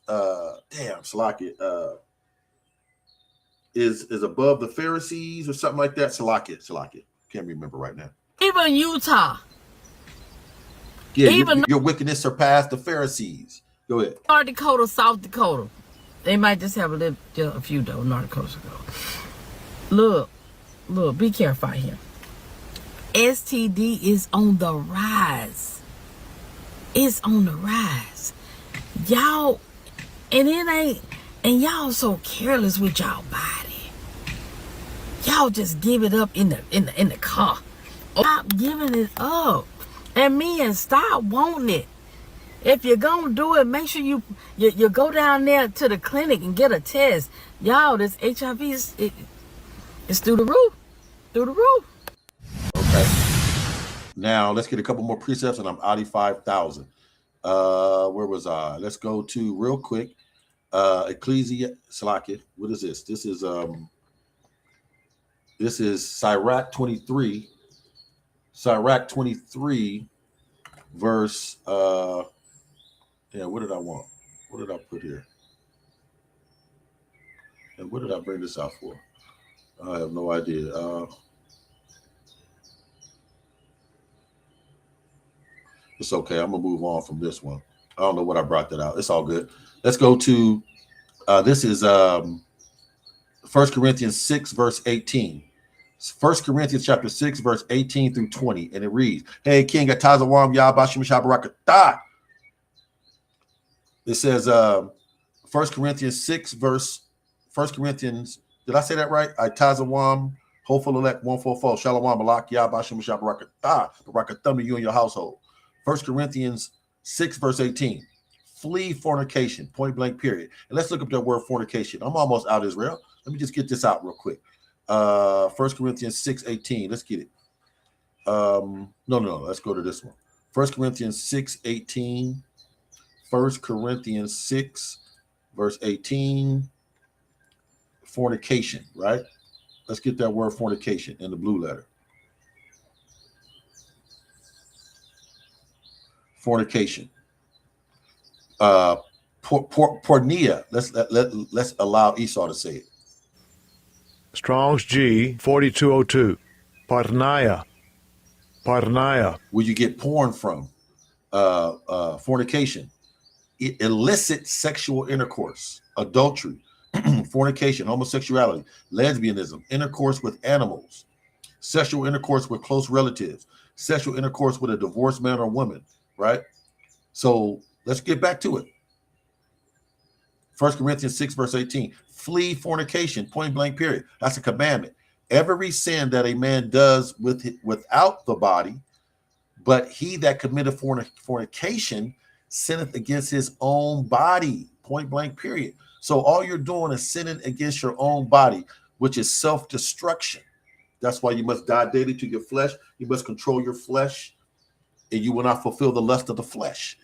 is above the Pharisees or something like that. Salakia. Can't remember right now. Even Utah. Yeah, your wickedness surpassed the Pharisees. Go ahead. North Dakota, South Dakota. They might just have a few though, North Dakota. Look, be careful out here. STD is on the rise. It's on the rise. Y'all, and y'all so careless with y'all body. Y'all just give it up in the car. Stop giving it up. And men, stop wanting it. If you're gonna do it, make sure you go down there to the clinic and get a test. Y'all, this HIV it's through the roof. Through the roof. Okay. Now let's get a couple more precepts and I'm out of 5,000. Where was I? Let's go to real quick. Salakia. What is this? This is Sirach 23. Sirach 23, verse what did I want? What did I put here? And what did I bring this out for? I have no idea. It's okay. I'm gonna move on from this one. I don't know what I brought that out. It's all good. Let's go to this is 1 Corinthians 6, verse 18. 1 Corinthians chapter 6, verse 18 through 20, and it reads, "Hey, King Atazawam Yabashim Shabarakata." It says 1 Corinthians 6, verse 1 Corinthians, did I say that right? Atazawam, hopeful elect 144, Shalom Malak Yabashim Shabarakata, Barakatham to you and your household. 1 Corinthians 6, verse 18. Flee fornication, point blank, period. And let's look up that word fornication. I'm almost out, Israel. Let me just get this out real quick. 1 Corinthians 6:18. Let's get it. No. Let's go to this one. 1 Corinthians 6:18. 1 Corinthians 6, verse 18. Fornication, right? Let's get that word fornication in the blue letter. Fornication. Pornea. Let's allow Esau to say it. Strong's G 4202. Parnaya. Where you get porn from? Fornication. Illicit sexual intercourse, adultery, fornication, homosexuality, lesbianism, intercourse with animals, sexual intercourse with close relatives, sexual intercourse with a divorced man or woman, right? So let's get back to it. 1 Corinthians 6, verse 18. Flee fornication, point blank, period. That's a commandment. Every sin that a man does without the body, but he that committeth fornication sinneth against his own body, point blank, period. So all you're doing is sinning against your own body, which is self-destruction. That's why you must die daily to your flesh. You must control your flesh, and you will not fulfill the lust of the flesh.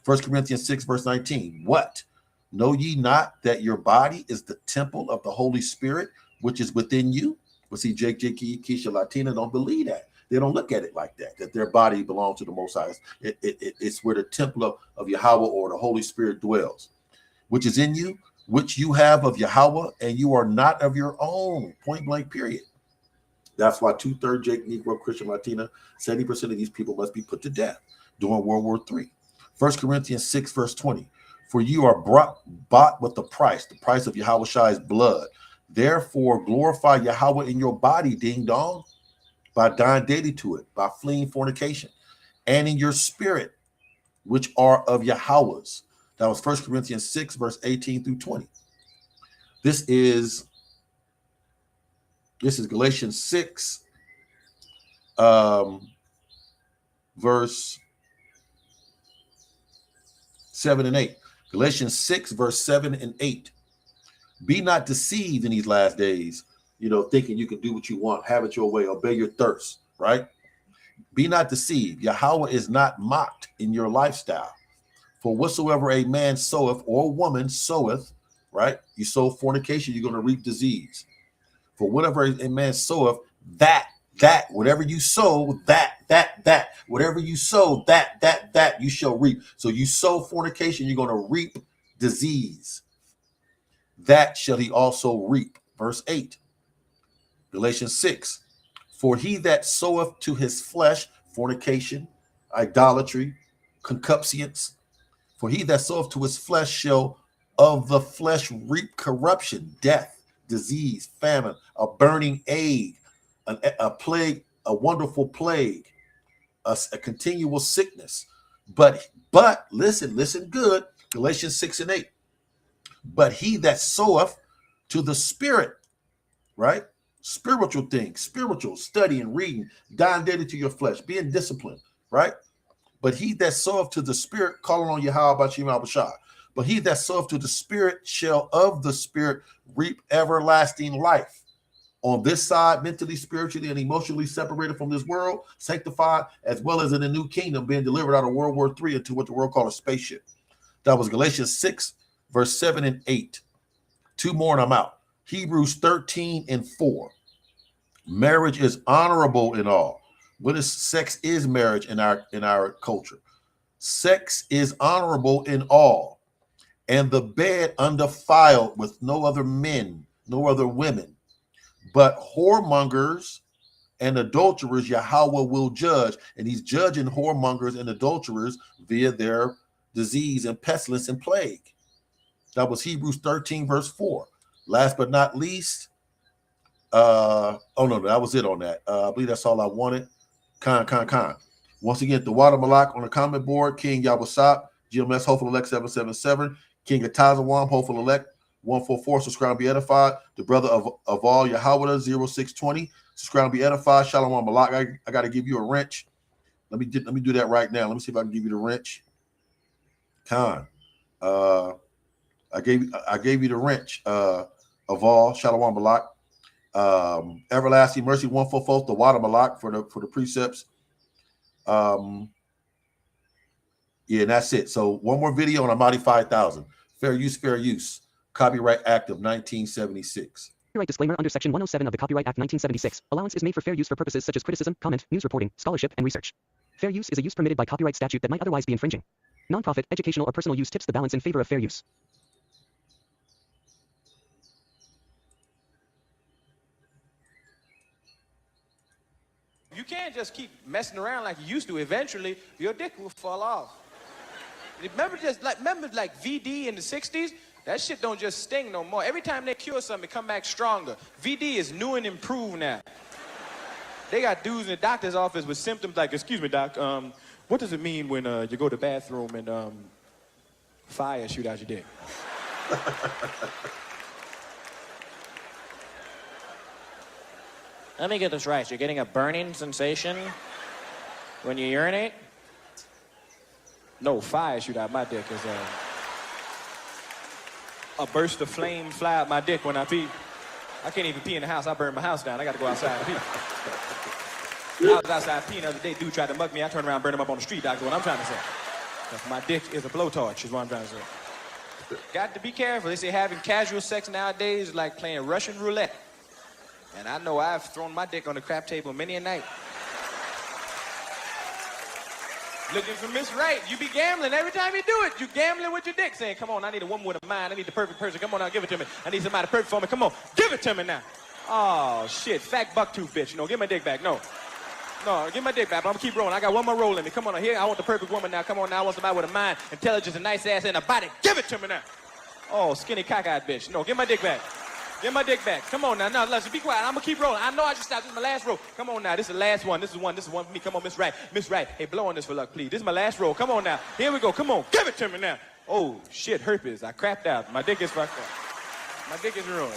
1 Corinthians 6, verse 19. What? Know ye not that your body is the temple of the Holy Spirit, which is within you? Well, see, Jake, Keisha, Latina don't believe that. They don't look at it like that their body belongs to the Most High. It's where the temple of Yahweh or the Holy Spirit dwells, which is in you, which you have of Yahweh, and you are not of your own, point blank, period. That's why 2/3 Jake, Negro, Christian, Latina, 70% of these people must be put to death during World War III. 1 Corinthians 6, verse 20. For you are bought with the price of Yahweh Shai's blood. Therefore, glorify Yahweh in your body, ding dong, by dying daily to it, by fleeing fornication, and in your spirit, which are of Yahweh's. That was 1 Corinthians 6, verse 18 through 20. This is Galatians 6, verse 7 and 8. Galatians 6, verse 7 and 8. Be not deceived in these last days, thinking you can do what you want, have it your way, obey your thirst, right? Be not deceived. Yahweh is not mocked in your lifestyle. For whatsoever a man soweth or a woman soweth, right? You sow fornication, you're going to reap disease. For whatever a man soweth, that That, whatever you sow, that, whatever you sow, that, you shall reap. So you sow fornication, you're going to reap disease. That shall he also reap. Verse 8, Galatians 6. For he that soweth to his flesh, fornication, idolatry, concupiscence, for he that soweth to his flesh shall of the flesh reap corruption, death, disease, famine, a burning ague, a plague, a wonderful plague, a continual sickness. But listen good, Galatians 6 and 8. But he that soweth to the spirit, right? Spiritual things, spiritual studying, reading, dying daily to your flesh, being disciplined, right? But he that soweth to the spirit, calling on Yahweh Bashar. But he that soweth to the spirit shall of the spirit reap everlasting life. On this side, mentally, spiritually, and emotionally separated from this world, sanctified, as well as in the new kingdom, being delivered out of World War III into what the world called a spaceship. That was Galatians 6, verse 7 and 8. Two more and I'm out. Hebrews 13 and 4. Marriage is honorable in all. What is sex? Is marriage in our culture? Sex is honorable in all, and the bed undefiled with no other men, no other women, but whoremongers and adulterers Yahweh will judge, and he's judging whoremongers and adulterers via their disease and pestilence and plague. That was Hebrews 13 verse 4. Last but not least, that was it on that. I believe that's all I wanted. Con. Once again, the Water Malak on the comment board, King Yawasap, GMS Hopeful Elect 777, King Atazawam, Hopeful Elect 144, subscribe and be edified. The brother of all Yahweh 0620, subscribe and be edified. Shalom Malak. I got to give you a wrench. Let me do that right now. Let me see if I can give you the wrench. Con. I gave you the wrench of all. Shalom Malak. Everlasting Mercy 144, the Water Malak for the precepts. And that's it. So one more video and I'm out 5,000. Fair use. Copyright Act of 1976. Copyright disclaimer under Section 107 of the Copyright Act 1976. Allowance is made for fair use for purposes such as criticism, comment, news reporting, scholarship, and research. Fair use is a use permitted by copyright statute that might otherwise be infringing. Nonprofit, educational, or personal use tips the balance in favor of fair use. You can't just keep messing around like you used to. Eventually, your dick will fall off. Remember VD in the 60s? That shit don't just sting no more. Every time they cure something, it come back stronger. VD is new and improved now. They got dudes in the doctor's office with symptoms like, excuse me, doc, what does it mean when you go to the bathroom and fire shoot out your dick? Let me get this right. You're getting a burning sensation when you urinate? No, fire shoot out my dick is a burst of flame fly out my dick when I pee. I can't even pee in the house. I burn my house down. I got to go outside and pee. I was outside peeing the other day. Dude tried to mug me. I turned around and burned him up on the street. That's what I'm trying to say. Because my dick is a blowtorch is what I'm trying to say. Got to be careful. They say having casual sex nowadays is like playing Russian roulette. And I know I've thrown my dick on the crap table many a night. Looking for Miss Right. You be gambling every time you do it. You gambling with your dick, saying, come on, I need a woman with a mind. I need the perfect person. Come on now, give it to me. I need somebody perfect for me. Come on, give it to me now. Oh, shit. Fat bucktooth bitch. No, give my dick back. No, give my dick back. But I'm going to keep rolling. I got one more roll in me. Come on now. Here, I want the perfect woman now. Come on now. I want somebody with a mind, intelligence, a nice ass, and a body. Give it to me now. Oh, skinny cockeyed bitch. No, give my dick back. Give my dick back. Come on now. Now, let's be quiet. I'm going to keep rolling. I know I just stopped. This is my last roll. Come on now. This is the last one. This is one for me. Come on, Miss Right. Miss Right. Hey, blow on this for luck, please. This is my last roll. Come on now. Here we go. Come on. Give it to me now. Oh, shit. Herpes. I crapped out. My dick is fucked up. My dick is ruined.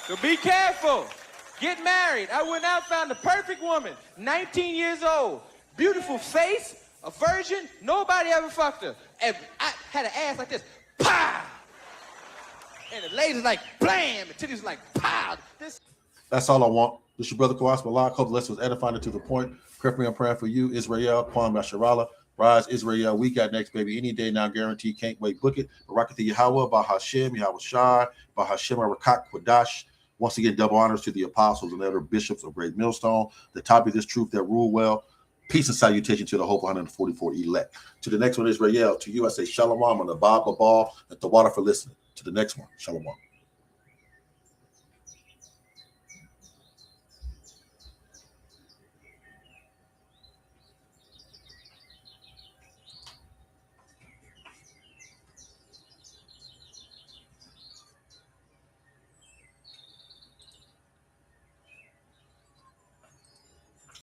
So be careful. Get married. I went out and found the perfect woman. 19 years old. Beautiful face. A virgin. Nobody ever fucked her. And I had an ass like this. Pow! And the ladies like, blam! The titties like, pow! That's all I want. This is your brother Kawhi Malak. Hope the lesson was edifying to the point. Pray I'm praying for you, Israel, Kwam Yasharala. Rise, Israel. We got next, baby. Any day now, guarantee. Can't wait. Book it. Barakatha Yahweh, Bahashem, Yahweh Shai, Bahashem, Arakat, Quadash. Once again, double honors to the apostles and elder bishops of Great Millstone, the top of this truth that rule well. Peace and salutation to the Hope 144 elect. To the next one, Israel. To you, I say shalom on the Bob Babal at the water for listening. To the next one, shalom.